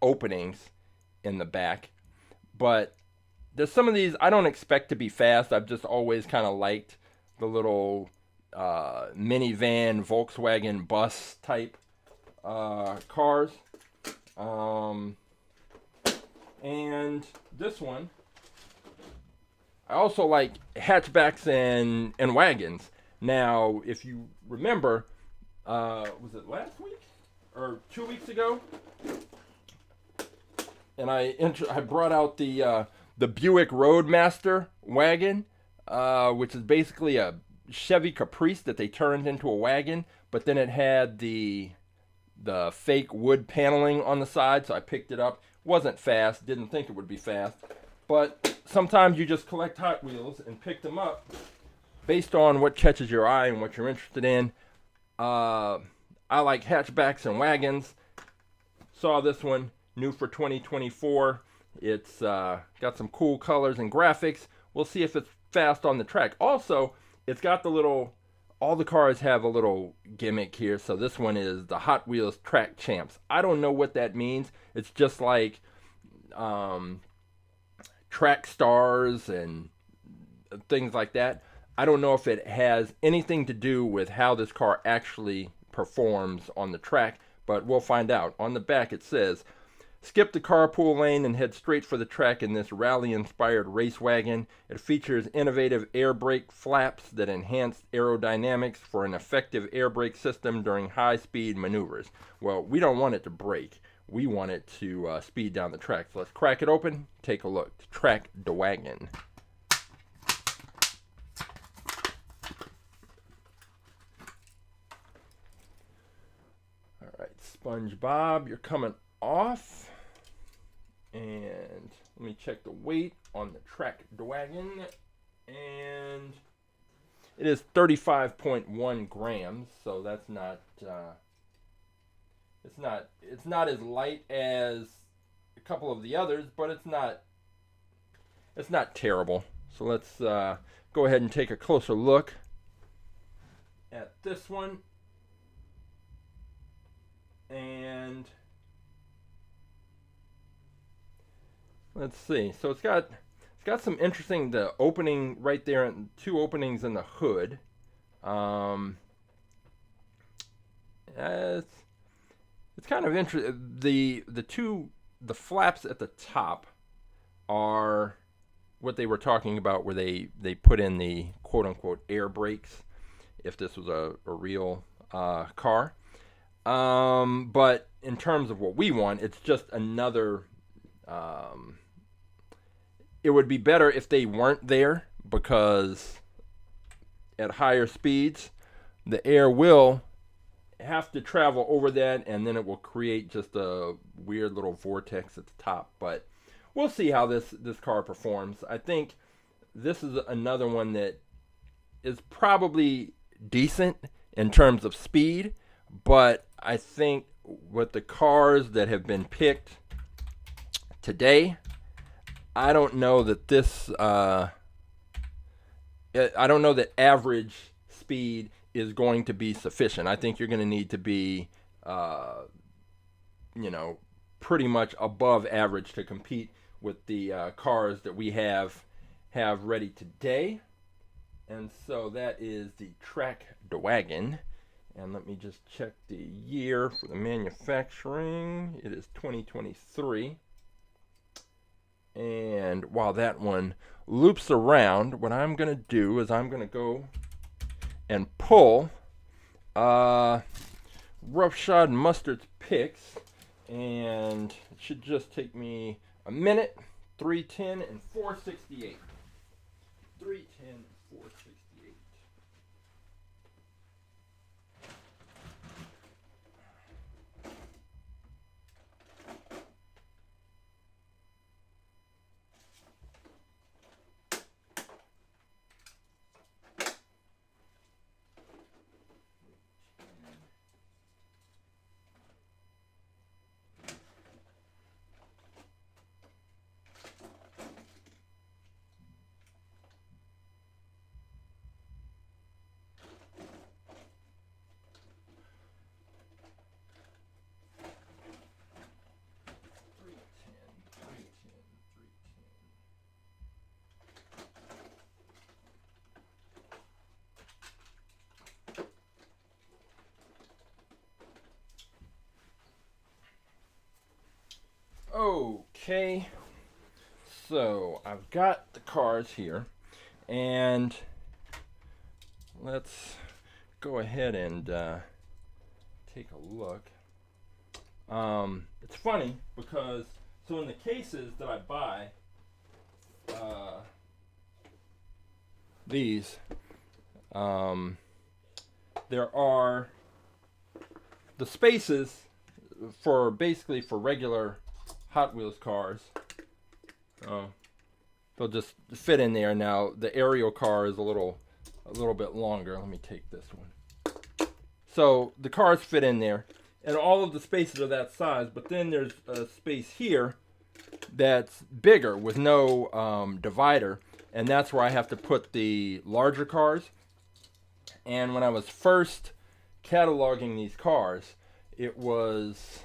[SPEAKER 1] openings in the back. But there's some of these I don't expect to be fast. I've just always kind of liked the little minivan, Volkswagen bus type cars. And this one, I also like hatchbacks and wagons. Now, if you remember, was it last week or 2 weeks ago? And I brought out the Buick Roadmaster wagon, which is basically a Chevy Caprice that they turned into a wagon, but then it had the fake wood paneling on the side, so I picked it up. Wasn't fast, didn't think it would be fast, but sometimes you just collect Hot Wheels and pick them up based on what catches your eye and what you're interested in. I like hatchbacks and wagons. Saw this one, new for 2024. It's got some cool colors and graphics. We'll see if it's fast on the track. Also, it's got all the cars have a little gimmick here. So this one is the Hot Wheels Track Champs. I don't know what that means. It's just like track stars and things like that. I don't know if it has anything to do with how this car actually performs on the track, but we'll find out. On the back it says, skip the carpool lane and head straight for the track in this rally-inspired race wagon. It features innovative air brake flaps that enhance aerodynamics for an effective air brake system during high-speed maneuvers. Well, we don't want it to brake. We want it to speed down the track. So let's crack it open, take a look. Track Dwagon. SpongeBob, you're coming off. And let me check the weight on the Track Dwagon. And it is 35.1 grams, so that's not it's not as light as a couple of the others, but it's not terrible. So let's go ahead and take a closer look at this one. And let's see. So it's got some interesting, the opening right there, and two openings in the hood. It's kind of interesting. The flaps at the top are what they were talking about, where they put in the quote unquote air brakes, if this was a real car. But in terms of what we want, it's just another. It would be better if they weren't there, because at higher speeds, the air will have to travel over that, and then it will create just a weird little vortex at the top. But we'll see how this car performs. I think this is another one that is probably decent in terms of speed, but I think with the cars that have been picked today, I don't know that this I don't know that average speed is going to be sufficient. I think you're going to need to be pretty much above average to compete with the cars that we have ready today. And so that is the Track Dwagon. And let me just check the year for the manufacturing. It is 2023. And while that one loops around, what I'm going to do is I'm going to go and pull Roughshod Mustard's picks. And it should just take me a minute. 310 and 468. 310 and 468. Okay, so I've got the cars here, and let's go ahead and take a look. It's funny because, so in the cases that I buy, these, there are the spaces for basically for regular Hot Wheels cars. They'll just fit in there. Now the Ariel car is a little bit longer. Let me take this one. So the cars fit in there, and all of the spaces are that size. But then there's a space here that's bigger with no divider, and that's where I have to put the larger cars. And when I was first cataloging these cars, it was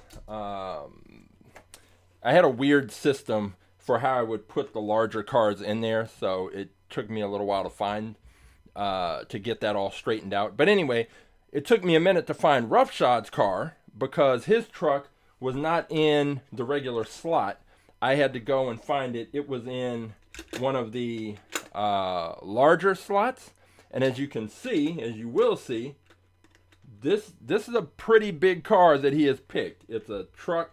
[SPEAKER 1] I had a weird system for how I would put the larger cars in there, so it took me a little while to find, to get that all straightened out. But anyway, it took me a minute to find Roughshod's car because his truck was not in the regular slot. I had to go and find it. It was in one of the larger slots, and as you can see, as you will see, this is a pretty big car that he has picked. It's a truck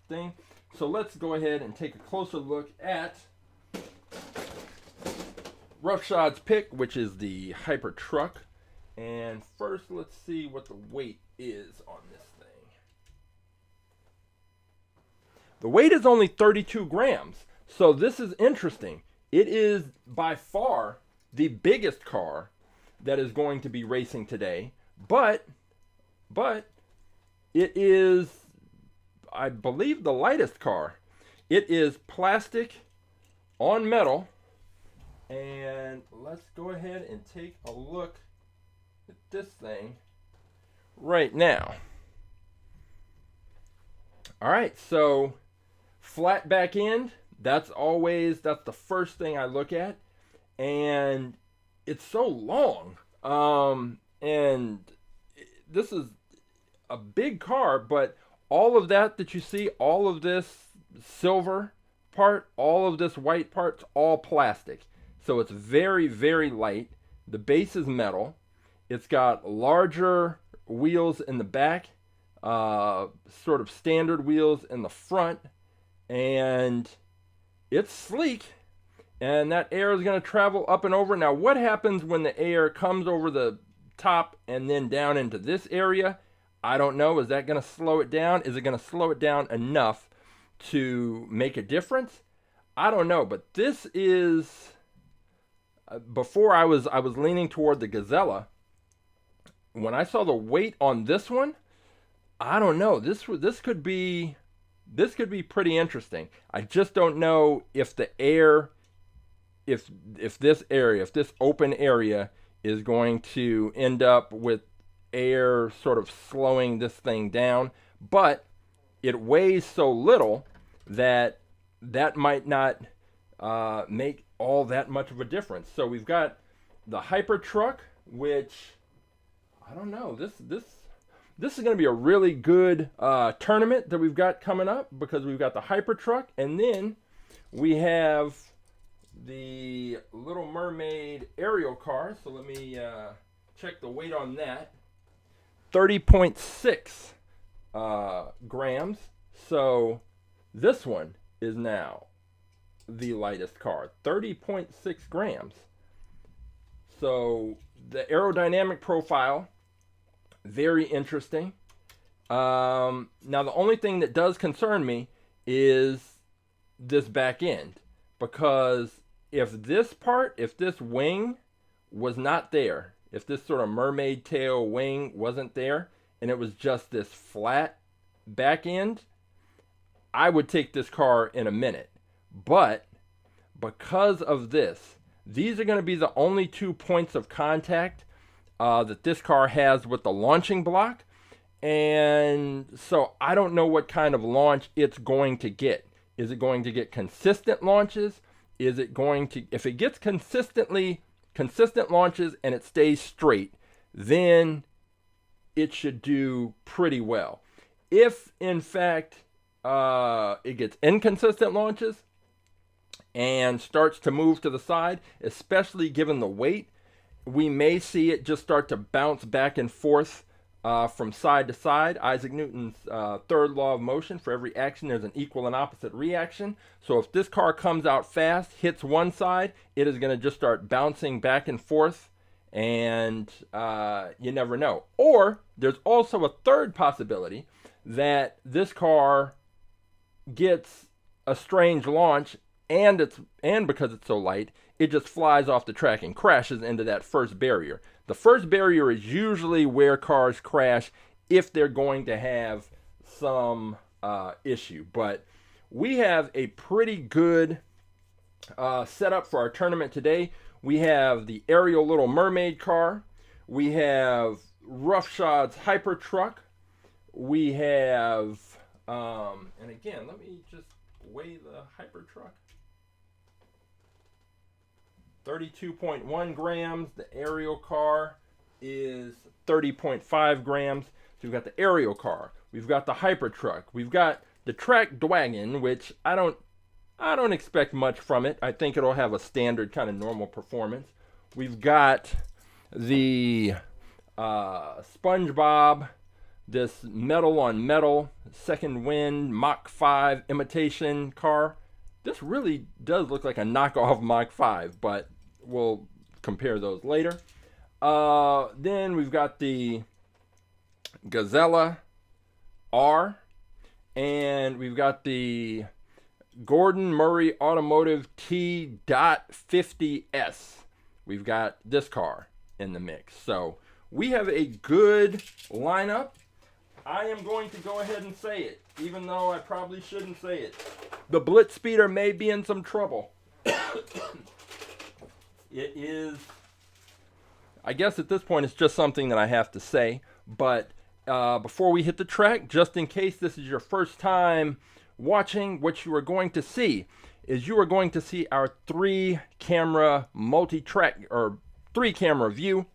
[SPEAKER 1] thing. So let's go ahead and take a closer look at Roughshod's pick, which is the Hypertruck. And first, let's see what the weight is on this thing. The weight is only 32 grams. So this is interesting. It is by far the biggest car that is going to be racing today. But it is, I believe, the lightest car. It is plastic on metal. And let's go ahead and take a look at this thing right now. All right, so flat back end, that's the first thing I look at. And it's so long. And this is a big car, but all of that you see, all of this silver part, all of this white part's all plastic. So it's very, very light. The base is metal. It's got larger wheels in the back. sort of standard wheels in the front, and it's sleek. And that air is going to travel up and over. Now, what happens when the air comes over the top and then down into this area? I don't know. Is that going to slow it down? Is it going to slow it down enough to make a difference? I don't know. But this is, before I was leaning toward the Gazella. When I saw the weight on this one, I don't know. This could be pretty interesting. I just don't know if the air, if this open area is going to end up with air sort of slowing this thing down. But it weighs so little that might not make all that much of a difference. So we've got the Hypertruck, which I don't know. This is going to be a really good tournament that we've got coming up, because we've got the Hypertruck, and then we have the Little Mermaid Ariel car. So let me check the weight on that. 30.6 grams. So this one is now the lightest car, 30.6 grams. So the aerodynamic profile, very interesting. Now the only thing that does concern me is this back end, because if this wing was not there, if this sort of mermaid tail wing wasn't there, and it was just this flat back end, I would take this car in a minute. But because of this, these are going to be the only 2 points of contact that this car has with the launching block. And so I don't know what kind of launch it's going to get. Is it going to get consistent launches? Is it going to, if it gets consistent launches and it stays straight, then it should do pretty well. If in fact it gets inconsistent launches and starts to move to the side, especially given the weight, we may see it just start to bounce back and forth from side to side. Isaac Newton's third law of motion: for every action there's an equal and opposite reaction. So if this car comes out fast, hits one side, it is going to just start bouncing back and forth, and you never know. Or there's also a third possibility that this car gets a strange launch, and because it's so light, it just flies off the track and crashes into that first barrier. The first barrier is usually where cars crash if they're going to have some issue. But we have a pretty good setup for our tournament today. We have the Ariel Little Mermaid car. We have Roughshod's Hypertruck. We have, and again, let me just weigh the Hypertruck. 32.1 grams. The Ariel car is 30.5 grams. So we've got the Ariel car. We've got the Hypertruck. We've got the Track Dwagon, which I don't expect much from it. I think it'll have a standard kind of normal performance. We've got the SpongeBob, this metal on metal second wind Mach 5 imitation car. This really does look like a knockoff Mach 5, but we'll compare those later. Then we've got the Gazella R, and we've got the Murray Automotive T.50s. We've got this car in the mix. So we have a good lineup. I am going to go ahead and say it, even though I probably shouldn't say it. The BlitzSpeeder may be in some trouble. It is, I guess at this point, it's just something that I have to say. But before we hit the track, just in case this is your first time watching, what you are going to see is you are going to see our 3-camera multi-track, or 3-camera view.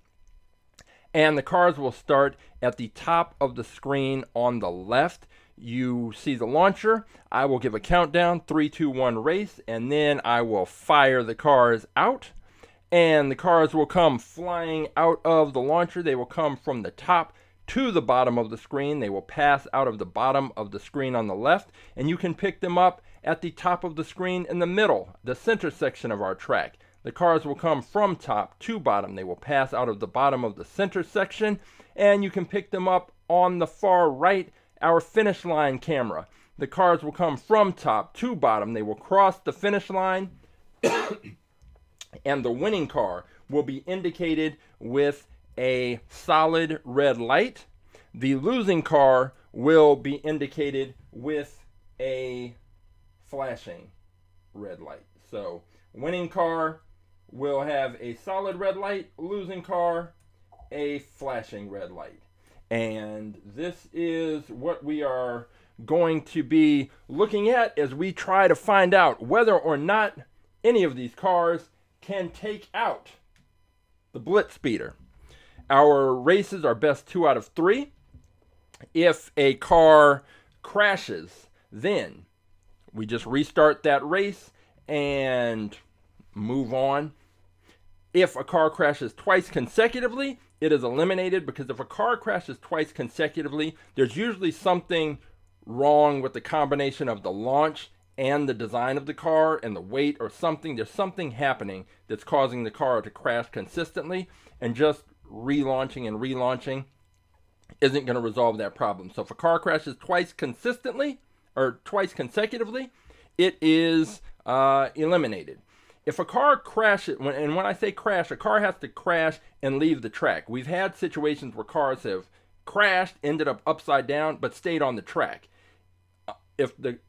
[SPEAKER 1] And the cars will start at the top of the screen on the left. You see the launcher. I will give a countdown, 3, 2, 1, race, and then I will fire the cars out. And the cars will come flying out of the launcher. They will come from the top to the bottom of the screen. They will pass out of the bottom of the screen on the left, and you can pick them up at the top of the screen in the middle, the center section of our track. The cars will come from top to bottom. They will pass out of the bottom of the center section, and you can pick them up on the far right, our finish line camera. The cars will come from top to bottom. They will cross the finish line, and the winning car will be indicated with a solid red light. The losing car will be indicated with a flashing red light. So winning car will have a solid red light, losing car a flashing red light. And this is what we are going to be looking at as we try to find out whether or not any of these cars can take out the BlitzSpeeder. Our races are best 2 out of 3. If a car crashes, then we just restart that race and move on. If a car crashes twice consecutively, it is eliminated, because if a car crashes twice consecutively, there's usually something wrong with the combination of the launch and the design of the car and the weight or something. There's something happening that's causing the car to crash consistently, and just relaunching and relaunching isn't going to resolve that problem. So if a car crashes twice consistently or twice consecutively, it is eliminated. If a car crashes, and when I say crash, a car has to crash and leave the track. We've had situations where cars have crashed, ended up upside down, but stayed on the track.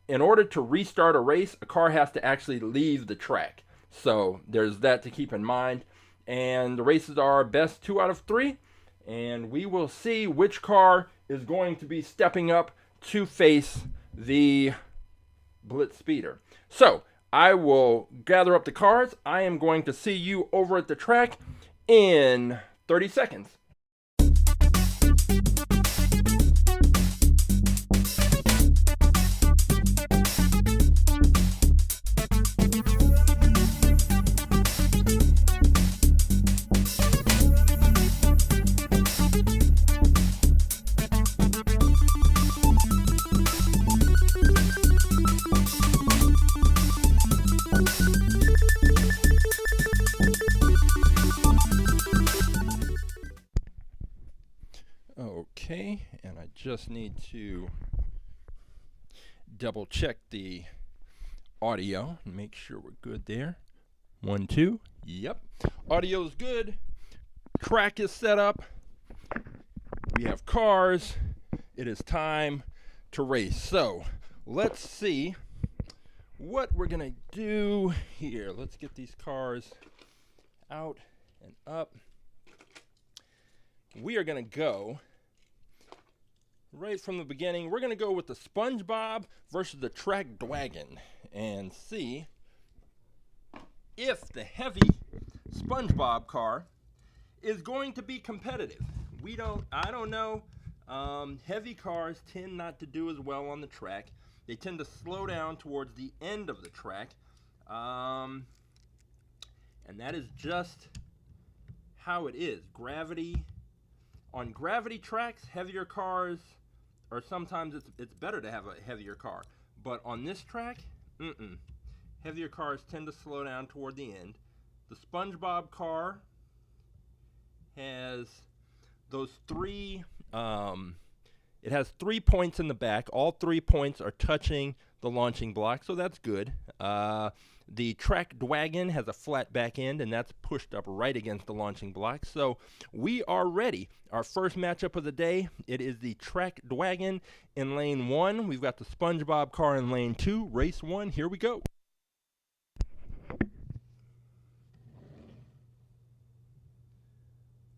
[SPEAKER 1] In order to restart a race, a car has to actually leave the track. So there's that to keep in mind. And the races are best 2 out of 3. And we will see which car is going to be stepping up to face the BlitzSpeeder. So I will gather up the cars. I am going to see you over at the track in 30 seconds. Okay, and I just need to double check the audio and make sure we're good there. 1, 2. Yep. Audio's good. Track is set up. We have cars. It is time to race. So let's see what we're going to do here. Let's get these cars out and up. We are going to go right from the beginning. We're going to go with the SpongeBob versus the Track Dwagon and see if the heavy SpongeBob car is going to be competitive. I don't know. Heavy cars tend not to do as well on the track. They tend to slow down towards the end of the track. And that is just how it is. On gravity tracks, heavier cars, or sometimes it's better to have a heavier car. But on this track, heavier cars tend to slow down toward the end. The SpongeBob car has those three, it has 3 points in the back. All 3 points are touching the launching block, so that's good. The Track Dwagon has a flat back end, and that's pushed up right against the launching block. So we are ready. Our first matchup of the day, it is the Track Dwagon in lane 1. We've got the SpongeBob car in lane 2. Race 1, here we go.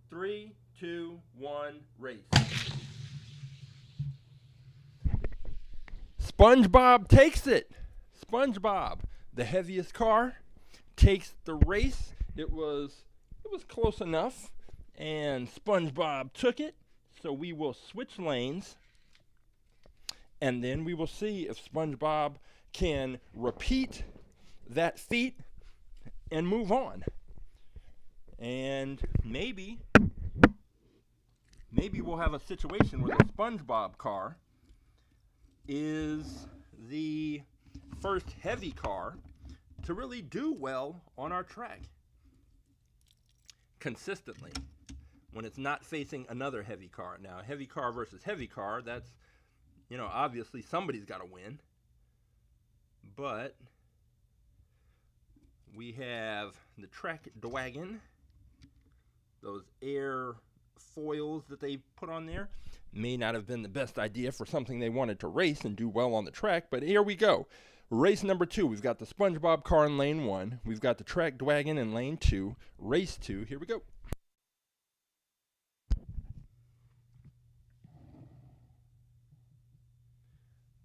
[SPEAKER 1] Three, 2, 1, race. SpongeBob takes it. SpongeBob, the heaviest car, takes the race. It was close enough, and SpongeBob took it. So we will switch lanes, and then we will see if SpongeBob can repeat that feat and move on. And maybe maybe we'll have a situation where the SpongeBob car is the first heavy car to really do well on our track consistently when it's not facing another heavy car. Now, heavy car versus heavy car, that's, you know, obviously somebody's got to win. But we have the Track Dwagon, those air foils that they put on there. May not have been the best idea for something they wanted to race and do well on the track, but here we go. Race number 2, we've got the SpongeBob car in lane 1. We've got the Track Dwagon in lane 2. Race 2, here we go.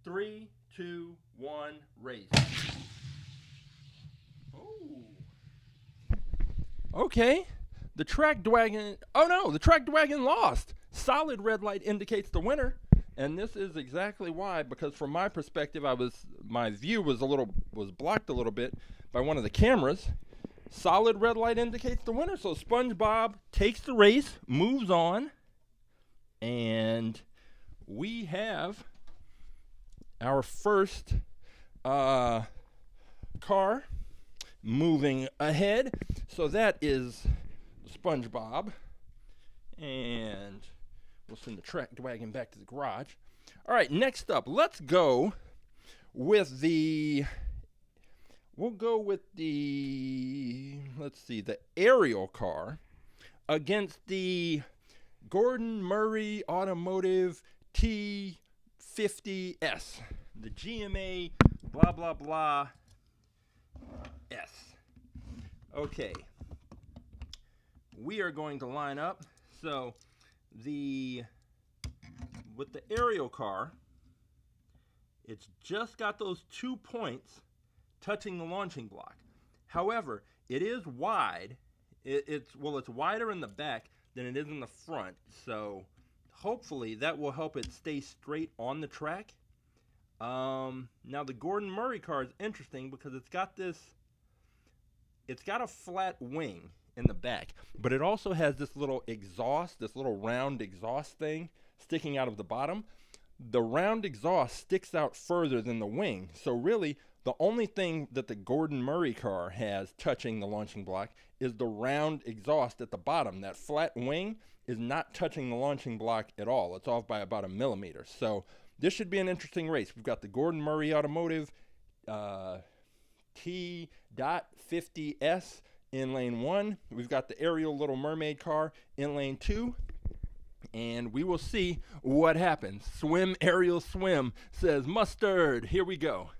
[SPEAKER 1] Three, 2, 1, race. Oh. Okay. The Track Dwagon, oh no, the Track Dwagon lost. Solid red light indicates the winner. And this is exactly why, because from my perspective, my view was blocked a little bit by one of the cameras. Solid red light indicates the winner. So SpongeBob takes the race, moves on, and we have our first car moving ahead. So that is SpongeBob, and we'll send the Track Dwagon back to the garage. All right, next up, let's go with the, the Ariel car against the Murray Automotive T.50s, the GMA blah, blah, blah S. Okay. We are going to line up. So with the Ariel car, it's just got those 2 points touching the launching block. However, it is wide. It's wider in the back than it is in the front. So hopefully that will help it stay straight on the track. Now the Gordon Murray car is interesting because it's got a flat wing in the back, but it also has this little exhaust, this little round exhaust thing sticking out of the bottom. The round exhaust sticks out further than the wing, so really the only thing that the Gordon Murray car has touching the launching block is the round exhaust at the bottom. That flat wing is not touching the launching block at all. It's off by about 1 millimeter. So this should be an interesting race. We've got the Gordon Murray Automotive T.50s in lane 1. We've got the Ariel Little Mermaid car in lane 2. And we will see what happens. Swim, Ariel, swim, says mustard. Here we go.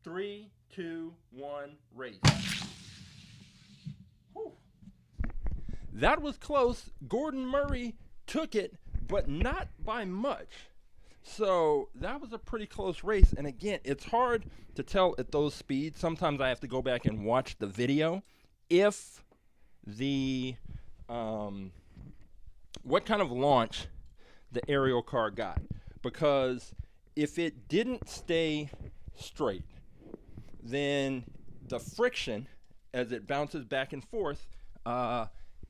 [SPEAKER 1] Three, 2, 1, race. Whew. That was close. Gordon Murray took it, but not by much. So that was a pretty close race. And again, it's hard to tell at those speeds. Sometimes I have to go back and watch the video if the what kind of launch the Ariel car got. Because if it didn't stay straight, then the friction as it bounces back and forth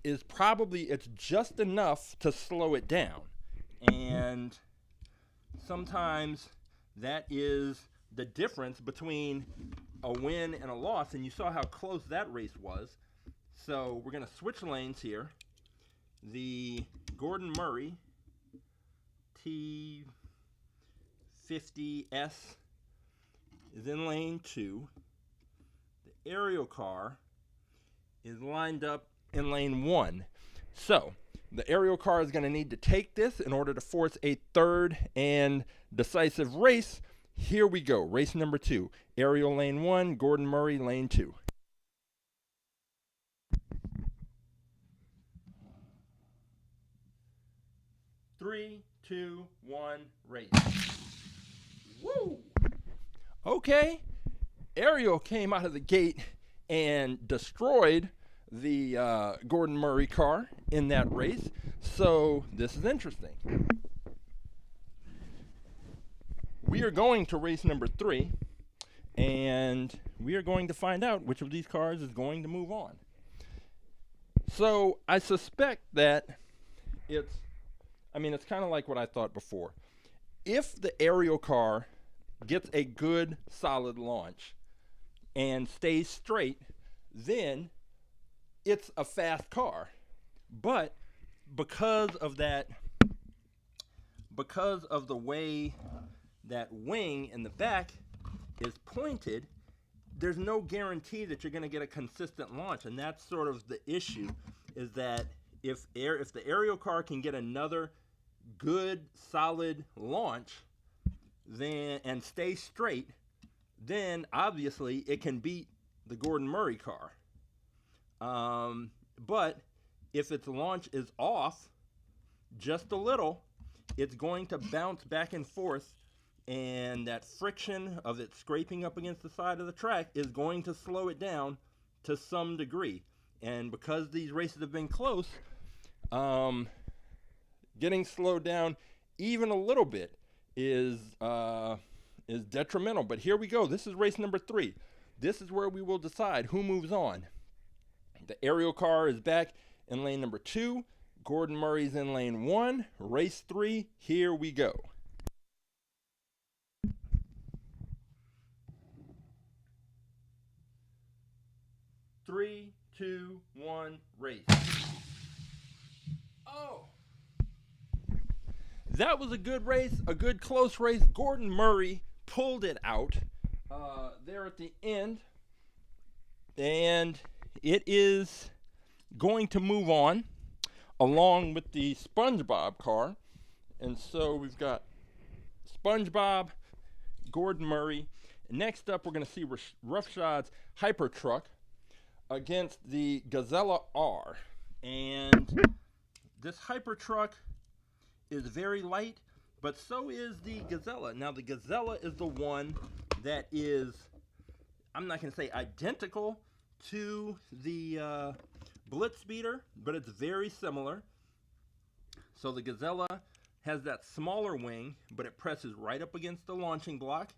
[SPEAKER 1] is probably, it's just enough to slow it down. And sometimes that is the difference between a win and a loss, and you saw how close that race was. So we're going to switch lanes here. The Gordon Murray T.50s is in lane 2. The Ariel car is lined up in lane 1. So the Ariel car is going to need to take this in order to force a third and decisive race. Here we go. Race number 2. Ariel lane 1, Gordon Murray lane 2. Three, 2, 1, race. Woo! Okay. Ariel came out of the gate and destroyed the Gordon Murray car in that race. So this is interesting. We are going to race number 3, and we are going to find out which of these cars is going to move on. So I suspect that it's kind of like what I thought before. If the Ariel car gets a good solid launch and stays straight, then it's a fast car. But because of the way that wing in the back is pointed, there's no guarantee that you're going to get a consistent launch. And that's sort of the issue, is that if the Ariel car can get another good solid launch and stay straight, then obviously it can beat the Gordon Murray car. But if its launch is off just a little, it's going to bounce back and forth, and that friction of it scraping up against the side of the track is going to slow it down to some degree. And because these races have been close, getting slowed down even a little bit is detrimental. But here we go. This is race number 3. This is where we will decide who moves on. The Ariel car is back in lane number 2. Gordon Murray's in lane 1. Race 3, here we go. Three, 2, 1, race. Oh! That was a good race, a good close race. Gordon Murray pulled it out there at the end. And it is going to move on along with the SpongeBob car. And so we've got SpongeBob, Gordon Murray. Next up, we're going to see Roughshods Hypertruck against the Gazella R. And this Hypertruck is very light, but so is the Gazella. Now, the Gazella is the one that is, I'm not going to say identical to the BlitzSpeeder, but it's very similar. So the Gazella has that smaller wing, but it presses right up against the launching block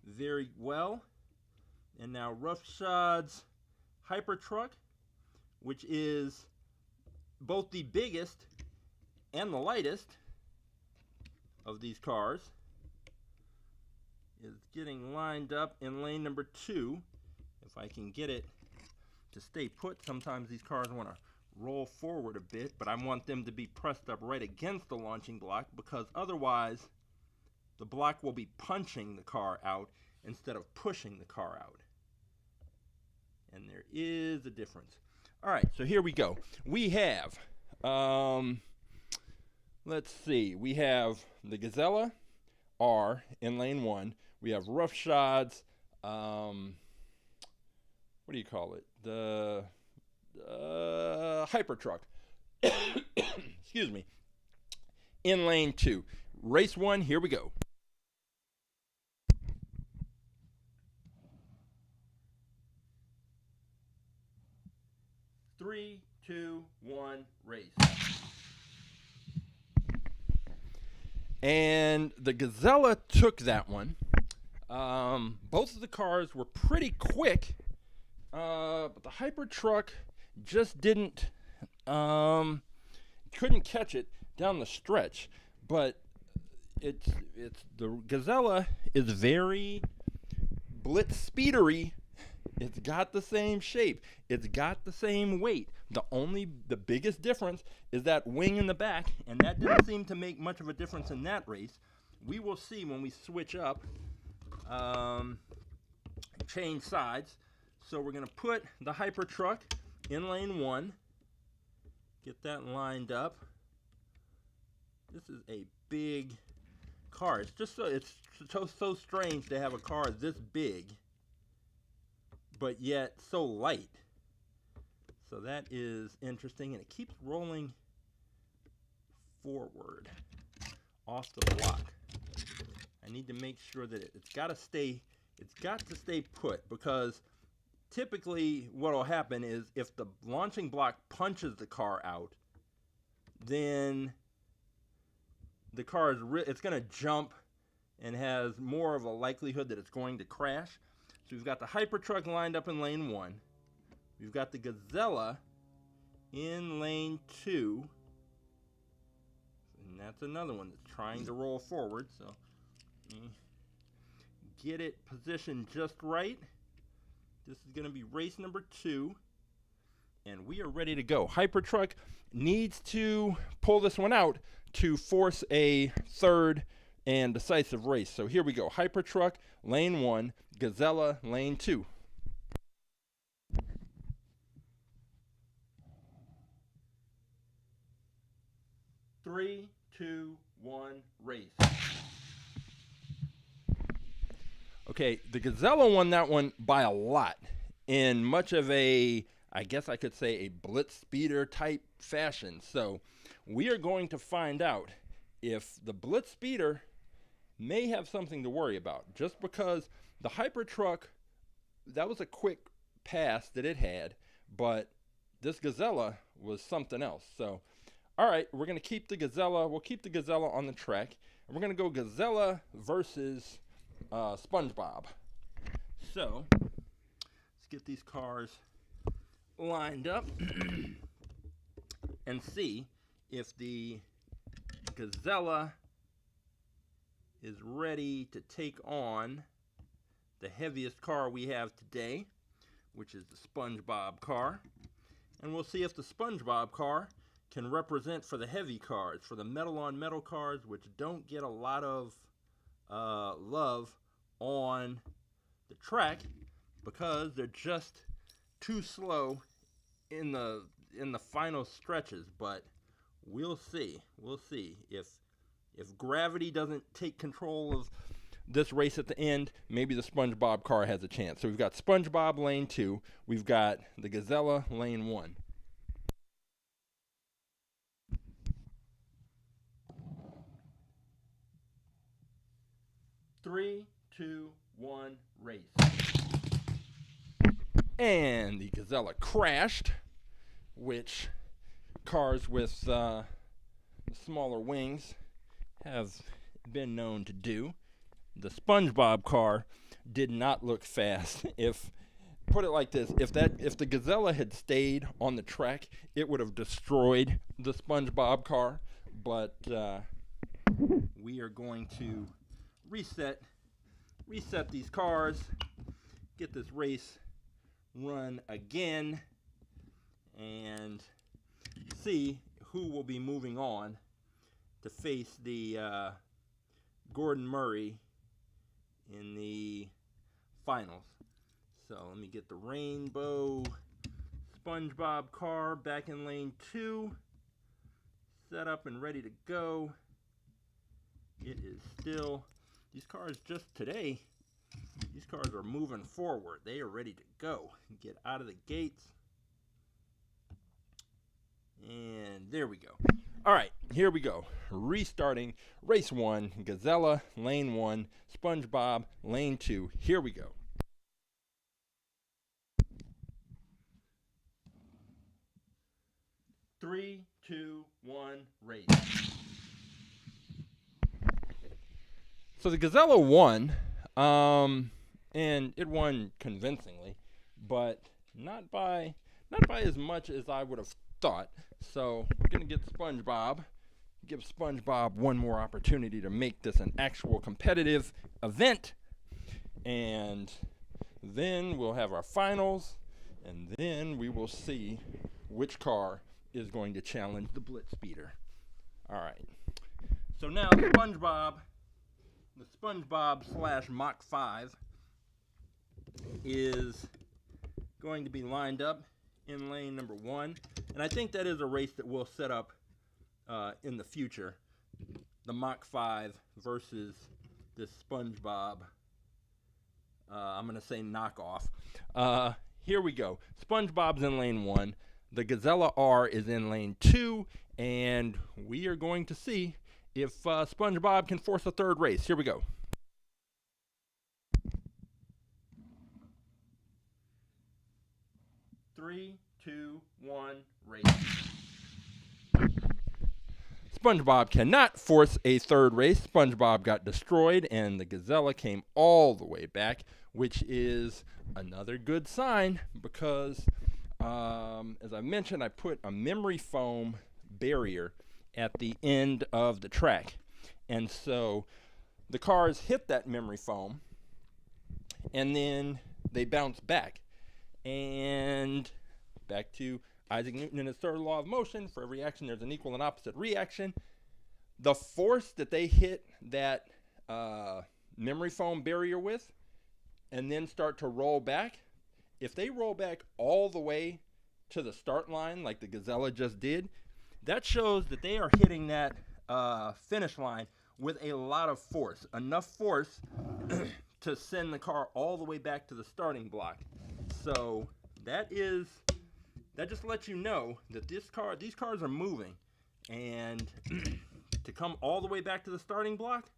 [SPEAKER 1] very well. And now Roughshods Hypertruck, which is both the biggest and the lightest of these cars, is getting lined up in lane number 2. If I can get it to stay put, sometimes these cars want to roll forward a bit, but I want them to be pressed up right against the launching block, because otherwise the block will be punching the car out instead of pushing the car out. And there is a difference. All right, so here we go. We have, let's see, we have the Gazella R in lane 1. We have Roughshods, what do you call it? The Hypertruck, excuse me, in lane 2. Race 1, here we go. Three, 2, 1, race. And the Gazella took that one. Both of the cars were pretty quick, but the Hypertruck just couldn't catch it down the stretch. But the Gazella is very BlitzSpeedery. It's got the same shape. It's got the same weight. The biggest difference is that wing in the back, and that didn't seem to make much of a difference in that race. We will see when we switch up, change sides. So we're going to put the Hypertruck in lane 1. Get that lined up. This is a big car. It's just so strange to have a car this big, but yet so light. So that is interesting, and it keeps rolling forward off the block. I need to make sure that it's got to stay put, because typically what will happen is if the launching block punches the car out, then the car it's going to jump and has more of a likelihood that it's going to crash. So we've got the Hypertruck lined up in lane 1. We've got the Gazella in lane 2. And that's another one that's trying to roll forward. So get it positioned just right. This is going to be race number 2. And we are ready to go. Hypertruck needs to pull this one out to force a third and decisive race. So here we go. Hypertruck, lane 1. Gazella, lane 2. Three, two, one, race. Okay, the Gazella won that one by a lot in much of a, I guess I could say, a BlitzSpeeder type fashion. So we are going to find out if the BlitzSpeeder may have something to worry about. Just because the Hypertruck, that was a quick pass that it had, but this Gazella was something else. So, all right, we're going to keep the Gazella. We'll keep the Gazella on the track. And we're going to go Gazella versus SpongeBob. So, let's get these cars lined up and see if the Gazella is ready to take on the heaviest car we have today, which is the SpongeBob car. And we'll see if the SpongeBob car can represent for the heavy cars, for the metal-on-metal cars, which don't get a lot of love on the track because they're just too slow in the final stretches. But we'll see. We'll see if gravity doesn't take control of this race at the end, maybe the SpongeBob car has a chance. So we've got SpongeBob lane 2. We've got the Gazella lane 1. Three, two, one, race. And the Gazella crashed, which cars with smaller wings have been known to do. The SpongeBob car did not look fast. Put it like this, if the Gazella had stayed on the track, it would have destroyed the SpongeBob car. But we are going to reset these cars, get this race run again, and see who will be moving on to face the Gordon Murray in the finals. So let me get the rainbow SpongeBob car back in lane 2, set up and ready to go. It is still, these cars just today, these cars are moving forward. They are ready to go. Get out of the gates. And there we go. All right, here we go. Restarting race 1, Gazella, lane 1, SpongeBob, lane 2. Here we go. Three, two, one, race. So the Gazella won, and it won convincingly, but not by as much as I would have thought. So we're going to give SpongeBob one more opportunity to make this an actual competitive event, and then we'll have our finals, and then we will see which car is going to challenge the BlitzSpeeder. All right. So now the SpongeBob / Mach 5 is going to be lined up in lane number 1. And I think that is a race that we'll set up in the future. The Mach 5 versus this SpongeBob, I'm going to say knockoff. Here we go. SpongeBob's in lane 1. The Gazella R is in lane 2. And we are going to see if SpongeBob can force a third race. Here we go. Three, two, one, race. SpongeBob cannot force a third race. SpongeBob got destroyed, and the Gazella came all the way back, which is another good sign because, as I mentioned, I put a memory foam barrier at the end of the track. And so the cars hit that memory foam, and then they bounce back. And back to Isaac Newton and his third law of motion: for every action, there's an equal and opposite reaction. The force that they hit that memory foam barrier with and then start to roll back, if they roll back all the way to the start line like the Gazella just did, that shows that they are hitting that finish line with a lot of force, enough force to send the car all the way back to the starting block. So that just lets you know that these cars are moving, and to come all the way back to the starting block,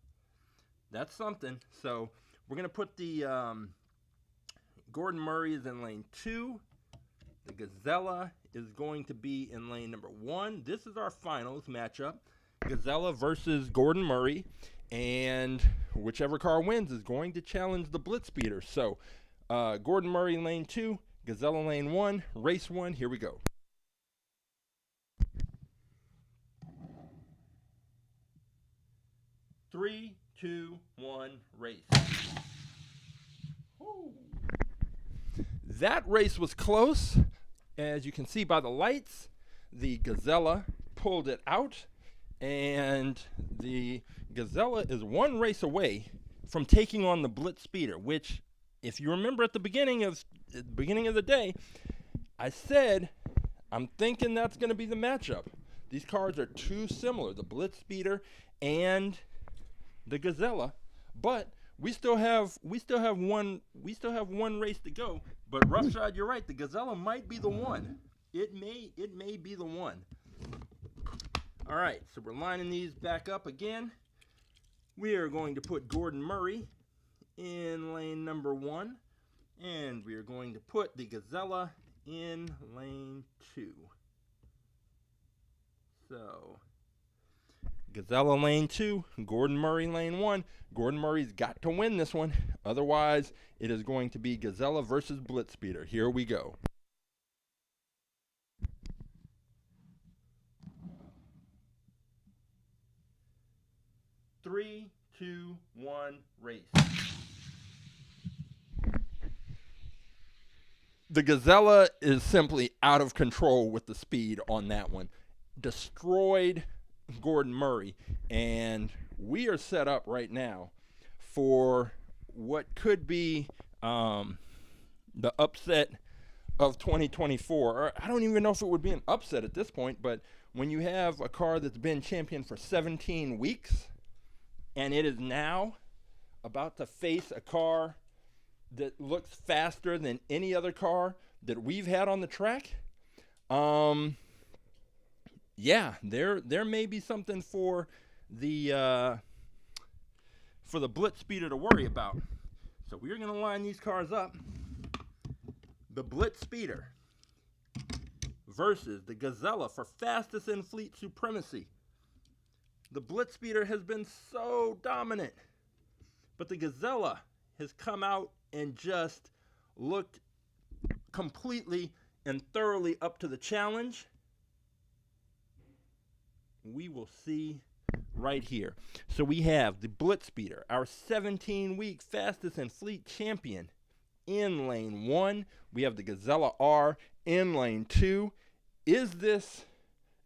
[SPEAKER 1] that's something. So we're gonna put the Gordon Murray is in lane 2. The Gazella is going to be in lane number 1. This is our finals matchup: Gazella versus Gordon Murray, and whichever car wins is going to challenge the BlitzSpeeder. So Gordon Murray lane 2, Gazella lane 1, race 1. Here we go. Three, two, one, race. Ooh. That race was close. As you can see by the lights, the Gazella pulled it out, and the Gazella is one race away from taking on the BlitzSpeeder, which, if you remember at the beginning of the day, I said I'm thinking that's going to be the matchup. These cars are too similar, the BlitzSpeeder and the Gazella, but we still have one race to go. But roughshod, you're right, the Gazella might be the one. It may be the one. All right, so we're lining these back up again. We are going to put Gordon Murray in lane number 1, and we are going to put the Gazella in lane 2. So Gazella lane 2, Gordon Murray lane 1. Gordon Murray's got to win this one. Otherwise, it is going to be Gazella versus BlitzSpeeder. Here we go. Three, two, one, race. The Gazella is simply out of control with the speed on that one. Destroyed Gordon Murray, and we are set up right now for what could be the upset of 2024. Or I don't even know if it would be an upset at this point, but when you have a car that's been champion for 17 weeks and it is now about to face a car that looks faster than any other car that we've had on the track, yeah, there may be something for the BlitzSpeeder to worry about. So we're going to line these cars up. The BlitzSpeeder versus the Gazella for fastest in fleet supremacy. The BlitzSpeeder has been so dominant, but the Gazella has come out and just looked completely and thoroughly up to the challenge. We will see right here. So we have the BlitzSpeeder, our 17-week fastest in fleet champion, in lane 1. We have the Gazella R in lane 2. Is this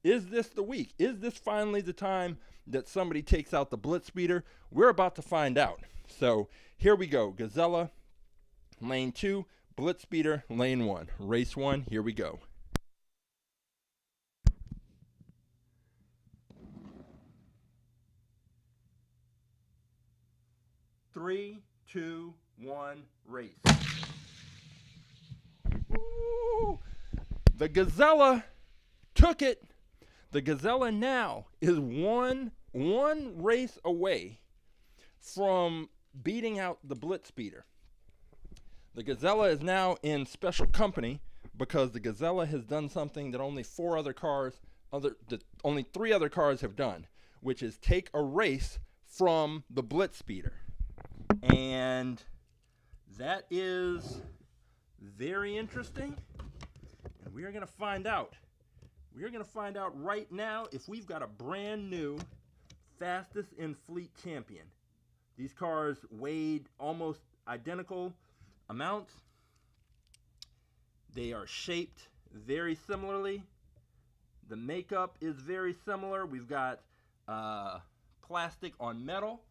[SPEAKER 1] the week? Is this finally the time that somebody takes out the BlitzSpeeder? We're about to find out. So here we go. Gazella lane 2, BlitzSpeeder lane 1. Race 1, here we go. Three, two, one, race. Ooh, the Gazella took it. The Gazella now is one race away from beating out the BlitzSpeeder. The Gazella is now in special company because the Gazella has done something that only 3 other cars have done. which is take a race from the BlitzSpeeder. And that is very interesting. And we are going to find out. We are going to find out right now if we've got a brand new fastest in fleet champion. These cars weighed almost identical amounts. They are shaped very similarly. The makeup is very similar. We've got plastic on metal.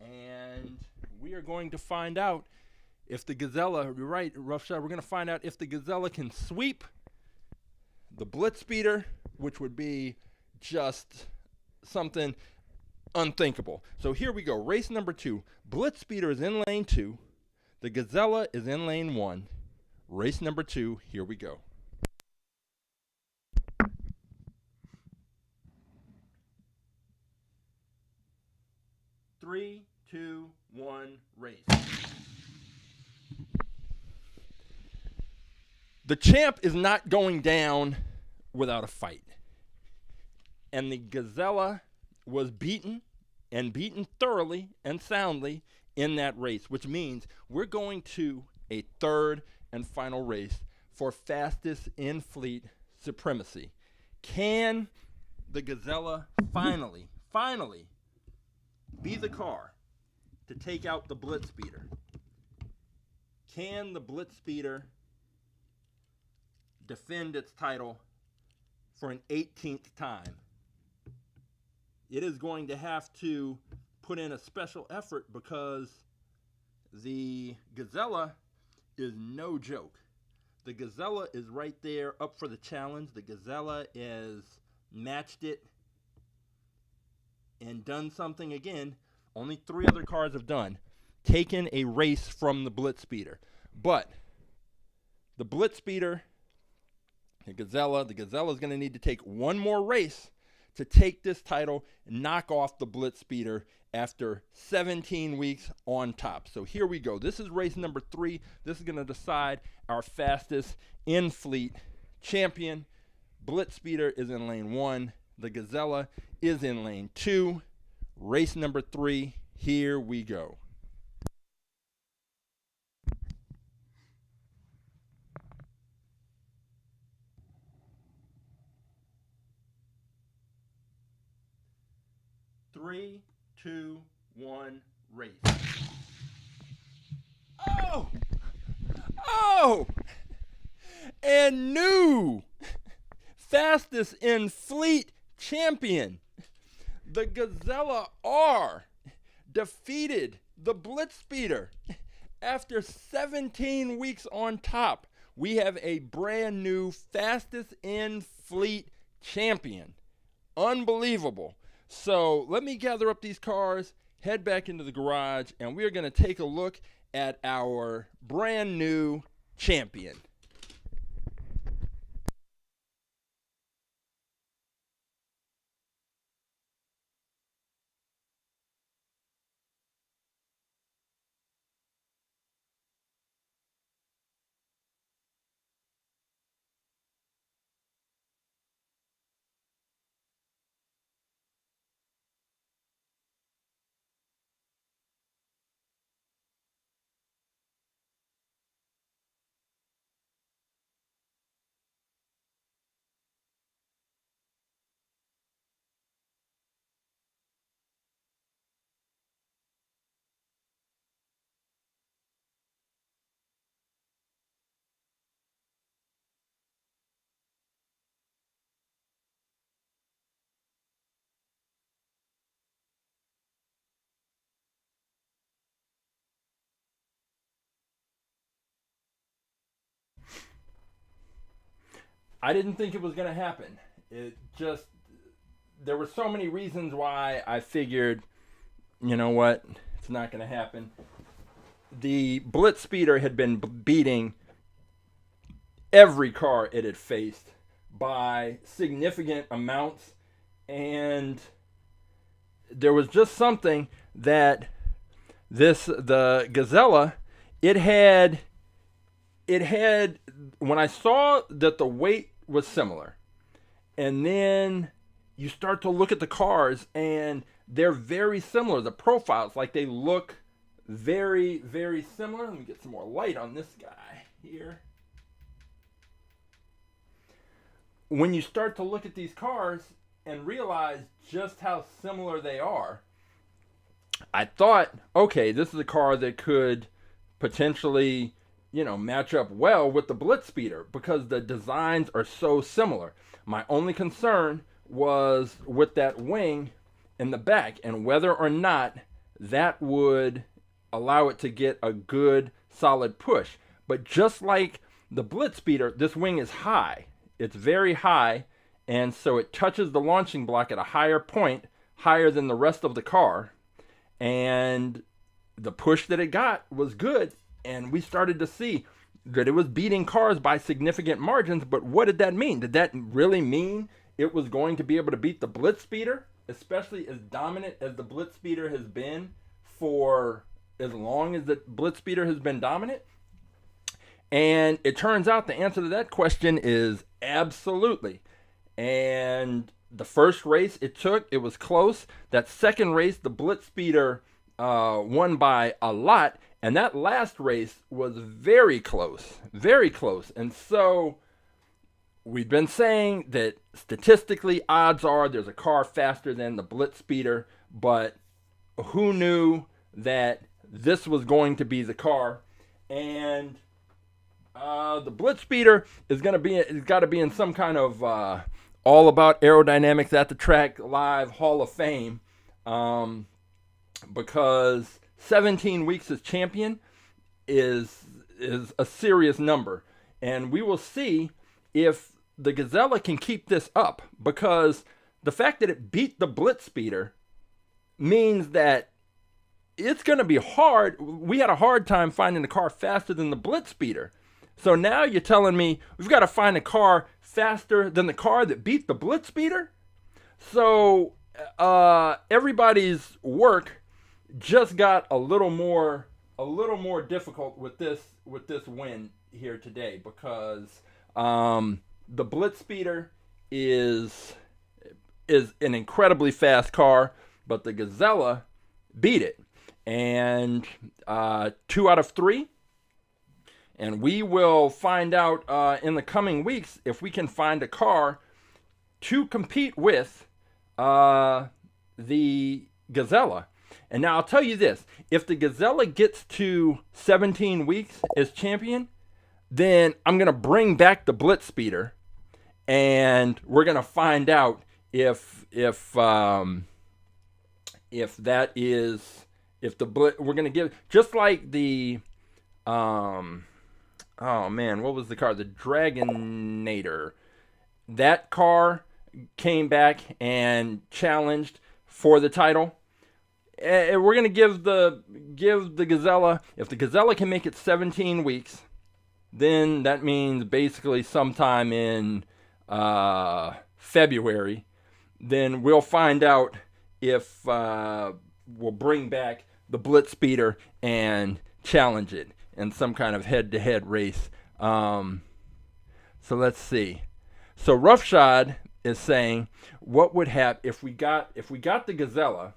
[SPEAKER 1] And we are going to find out if the Gazella, you're right, Rough Shot, we're going to find out if the Gazella can sweep the BlitzSpeeder, which would be just something unthinkable. So here we go. Race number 2. BlitzSpeeder is in lane 2. The Gazella is in lane 1. Race number 2. Here we go. Three, two, one, race. The champ is not going down without a fight. And the Gazella was beaten, and beaten thoroughly and soundly in that race, which means we're going to a third and final race for fastest in fleet supremacy. Can the Gazella finally be the car to take out the BlitzSpeeder? Can the BlitzSpeeder defend its title for an 18th time? It is going to have to put in a special effort because the Gazella is no joke. The Gazella is right there up for the challenge. The Gazella has matched it and done something again. Only 3 other cars have done. Taken a race from the BlitzSpeeder. But the BlitzSpeeder, the Gazella is going to need to take one more race to take this title and knock off the BlitzSpeeder after 17 weeks on top. So here we go. This is race number 3. This is going to decide our fastest in fleet champion. BlitzSpeeder is in lane 1. The Gazella is in lane 2. Race number 3. Here we go. Three, two, one, race. Oh! And new fastest in fleet champion, the Gazella R, defeated the BlitzSpeeder. After 17 weeks on top, we have a brand new fastest in fleet champion. Unbelievable. So let me gather up these cars, head back into the garage, and we're going to take a look at our brand new champion. I didn't think it was going to happen. There were so many reasons why I figured, you know what, it's not going to happen. The BlitzSpeeder had been beating every car it had faced by significant amounts, and there was just something that the Gazella, it had, when I saw that the weight was similar, and then you start to look at the cars and they're very similar. The profiles, like they look very, very similar. Let me get some more light on this guy here. When you start to look at these cars and realize just how similar they are, I thought, okay, this is a car that could potentially, match up well with the BlitzSpeeder because the designs are so similar. My only concern was with that wing in the back and whether or not that would allow it to get a good solid push. But just like the BlitzSpeeder, this wing is high. It's very high, and so it touches the launching block at a higher point, higher than the rest of the car. And the push that it got was good, and we started to see that it was beating cars by significant margins. But what did that mean? Did that really mean it was going to be able to beat the BlitzSpeeder, especially as dominant as the BlitzSpeeder has been for as long as the BlitzSpeeder has been dominant? And it turns out the answer to that question is absolutely. And the first race it took, it was close. That second race, the BlitzSpeeder won by a lot. And that last race was very close, very close. And so we've been saying that statistically, odds are there's a car faster than the BlitzSpeeder. But who knew that this was going to be the car? And the BlitzSpeeder is got to be in some kind of all about aerodynamics at the track live Hall of Fame, because 17 weeks as champion is a serious number, and we will see if the Gazella can keep this up, because the fact that it beat the BlitzSpeeder means that it's going to be hard. We had a hard time finding a car faster than the BlitzSpeeder. So now you're telling me we've got to find a car faster than the car that beat the BlitzSpeeder? So everybody's work just got a little more difficult with this win here today, because the BlitzSpeeder is an incredibly fast car, but the Gazella beat it. And 2 out of 3. And we will find out in the coming weeks if we can find a car to compete with the Gazella. And now I'll tell you this. If the Gazella gets to 17 weeks as champion, then I'm going to bring back the BlitzSpeeder. And we're going to find out if we're going to give, just like the oh man, what was the car? The Dragonator. That car came back and challenged for the title. And we're gonna give the Gazella. If the Gazella can make it 17 weeks, then that means basically sometime in February. Then we'll find out if we'll bring back the BlitzSpeeder and challenge it in some kind of head-to-head race. So let's see. So Roughshod is saying, what would happen if we got the Gazella,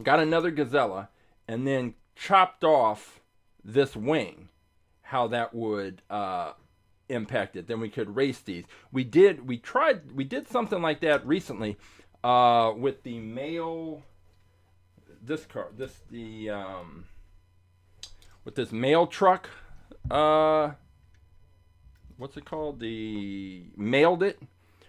[SPEAKER 1] got another Gazella, and then chopped off this wing, how that would impact it? Then we could race these. We did something like that recently with the mail. With this mail truck, what's it called? The Mailed It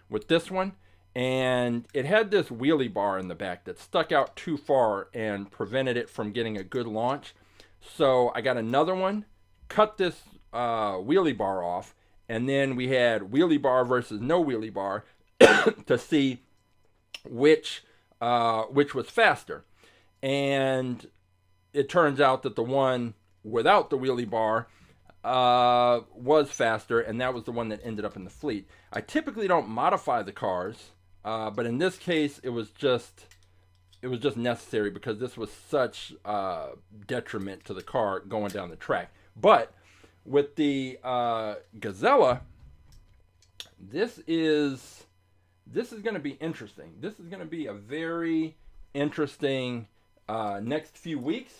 [SPEAKER 1] with this one, and it had this wheelie bar in the back that stuck out too far and prevented it from getting a good launch. So I got another one, cut this wheelie bar off, and then we had wheelie bar versus no wheelie bar to see which was faster. And it turns out that the one without the wheelie bar was faster, and that was the one that ended up in the fleet. I typically don't modify the cars, but in this case it was just necessary because this was such detriment to the car going down the track. But with the Gazella, this is this is going to be interesting. This is going to be a very interesting next few weeks,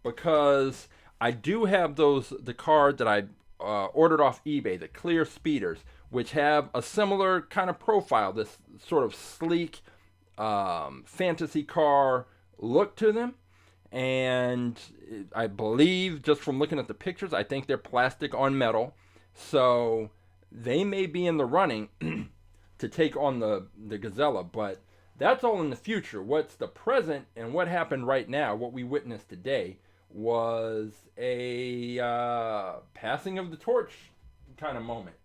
[SPEAKER 1] because I do have the car that I ordered off eBay, the clear speeders, which have a similar kind of profile, this sort of sleek fantasy car look to them. And I believe, just from looking at the pictures, I think they're plastic on metal. So they may be in the running to take on the Gazella, but that's all in the future. What's the present and what happened right now, what we witnessed today, was a passing of the torch kind of moment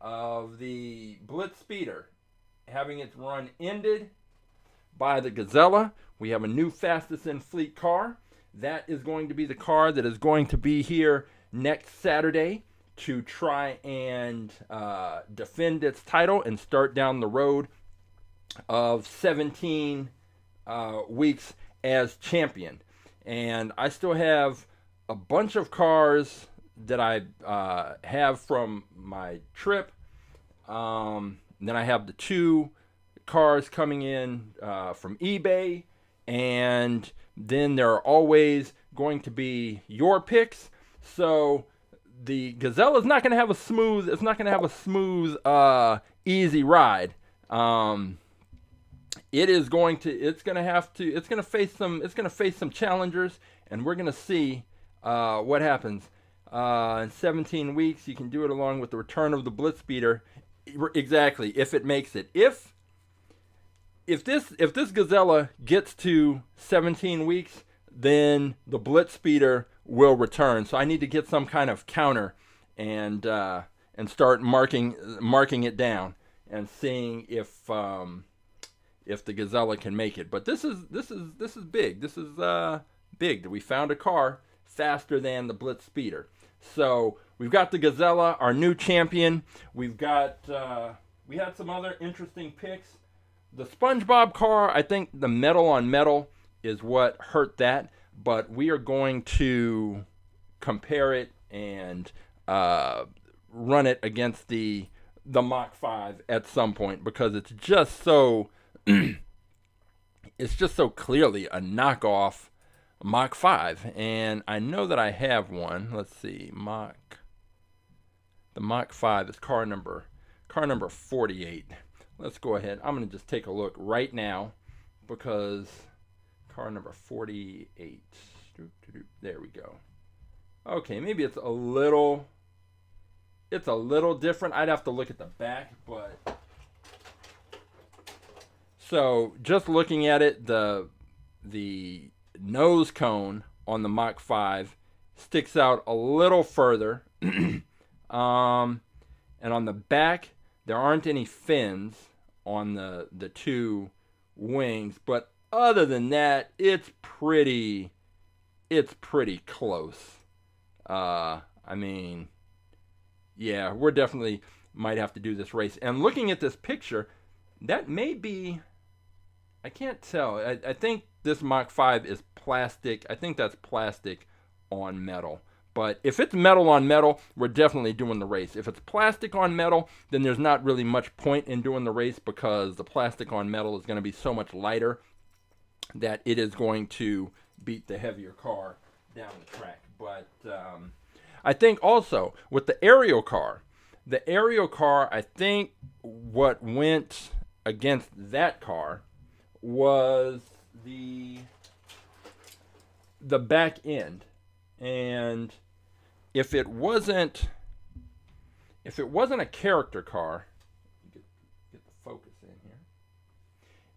[SPEAKER 1] of the BlitzSpeeder having its run ended by the Gazella. We have a new fastest in fleet car. That is going to be the car that is going to be here next Saturday to try and defend its title and start down the road of 17 weeks as champion. And I still have a bunch of cars that I have from my trip. Then I have the 2 cars coming in from eBay, and then there are always going to be your picks. So the Gazella is not going to have a smooth. It's not going to have a smooth, easy ride. It is going to. It's going to have to. It's going to face some. It's going to face some challengers, and we're going to see what happens in 17 weeks. You can do it along with the return of the BlitzSpeeder. Exactly, if it makes it. If this Gazella gets to 17 weeks, then the BlitzSpeeder will return. So I need to get some kind of counter and start marking it down and seeing if the Gazella can make it. But this is big. This is big that we found a car faster than the BlitzSpeeder. So we've got the Gazella, our new champion. We've got we had some other interesting picks. The SpongeBob car, I think the metal on metal is what hurt that, but we are going to compare it and run it against the Mach 5 at some point, because it's just so it's just so clearly a knockoff Mach 5, and I know that I have one. Let's see, the Mach 5 is car number 48. Let's go ahead. I'm going to just take a look right now, because car number 48. There we go. Okay, maybe it's a little different. I'd have to look at the back, but so just looking at it, the nose cone on the Mach 5 sticks out a little further. And on the back, there aren't any fins on the 2 wings, but other than that, it's pretty close. I mean, yeah, we're definitely might have to do this race. And looking at this picture, that may be, I can't tell. I think this Mach 5 is plastic. I think that's plastic on metal. But if it's metal on metal, we're definitely doing the race. If it's plastic on metal, then there's not really much point in doing the race, because the plastic on metal is going to be so much lighter that it is going to beat the heavier car down the track. But I think also with the Ariel car, I think what went against that car was the back end. And if it wasn't a character car, get the focus in here.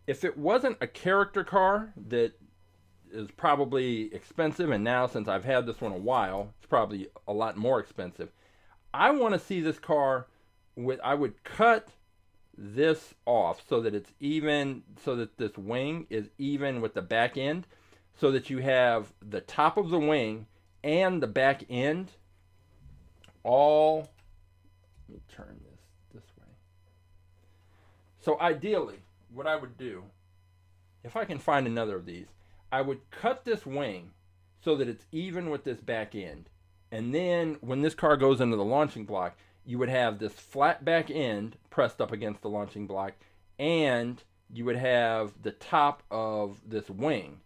[SPEAKER 1] If it wasn't a character car that is probably expensive, and now since I've had this one a while, it's probably a lot more expensive. I want to see this car I would cut this off so that it's even, so that this wing is even with the back end, so that you have the top of the wing and the back end all, let me turn this way. So ideally, what I would do, if I can find another of these, I would cut this wing so that it's even with this back end. And then when this car goes into the launching block, you would have this flat back end pressed up against the launching block, and you would have the top of this wing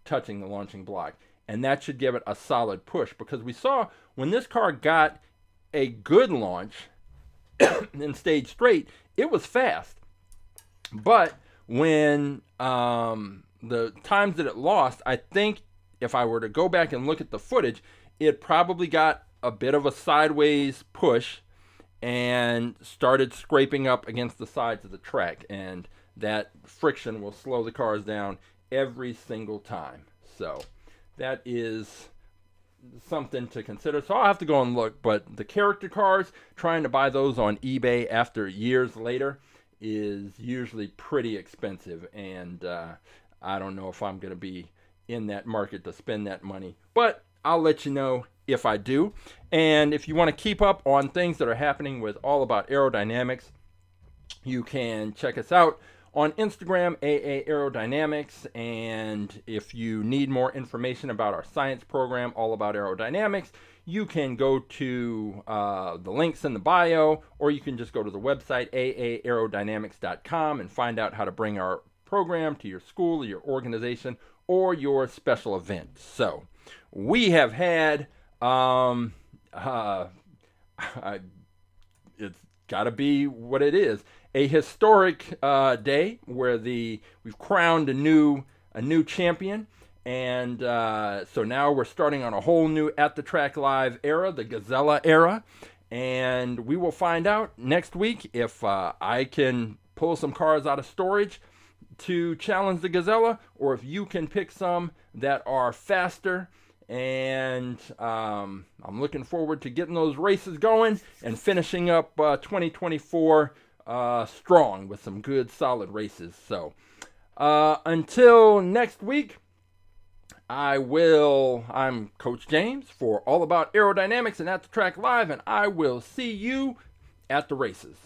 [SPEAKER 1] touching the launching block. And that should give it a solid push, because we saw when this car got a good launch and stayed straight, it was fast. But when the times that it lost, I think if I were to go back and look at the footage, it probably got a bit of a sideways push and started scraping up against the sides of the track, and that friction will slow the cars down every single time. So that is something to consider. So I'll have to go and look, but the character cars, trying to buy those on eBay after years later is usually pretty expensive, and I don't know if I'm going to be in that market to spend that money, but I'll let you know if I do. And if you want to keep up on things that are happening with All About Aerodynamics, you can check us out on Instagram, AA Aerodynamics. And if you need more information about our science program, All About Aerodynamics, you can go to the links in the bio, or you can just go to the website, aaerodynamics.com, and find out how to bring our program to your school, or your organization, or your special event. So we have had, it's got to be what it is, a historic day where we've crowned a new champion. And so now we're starting on a whole new At the Track Live era, the Gazella era. And we will find out next week if I can pull some cars out of storage to challenge the Gazella, or if you can pick some that are faster. And I'm looking forward to getting those races going and finishing up 2024 strong with some good solid races. So until next week, I'm Coach James for All About Aerodynamics and At the Track Live, and I will see you at the races.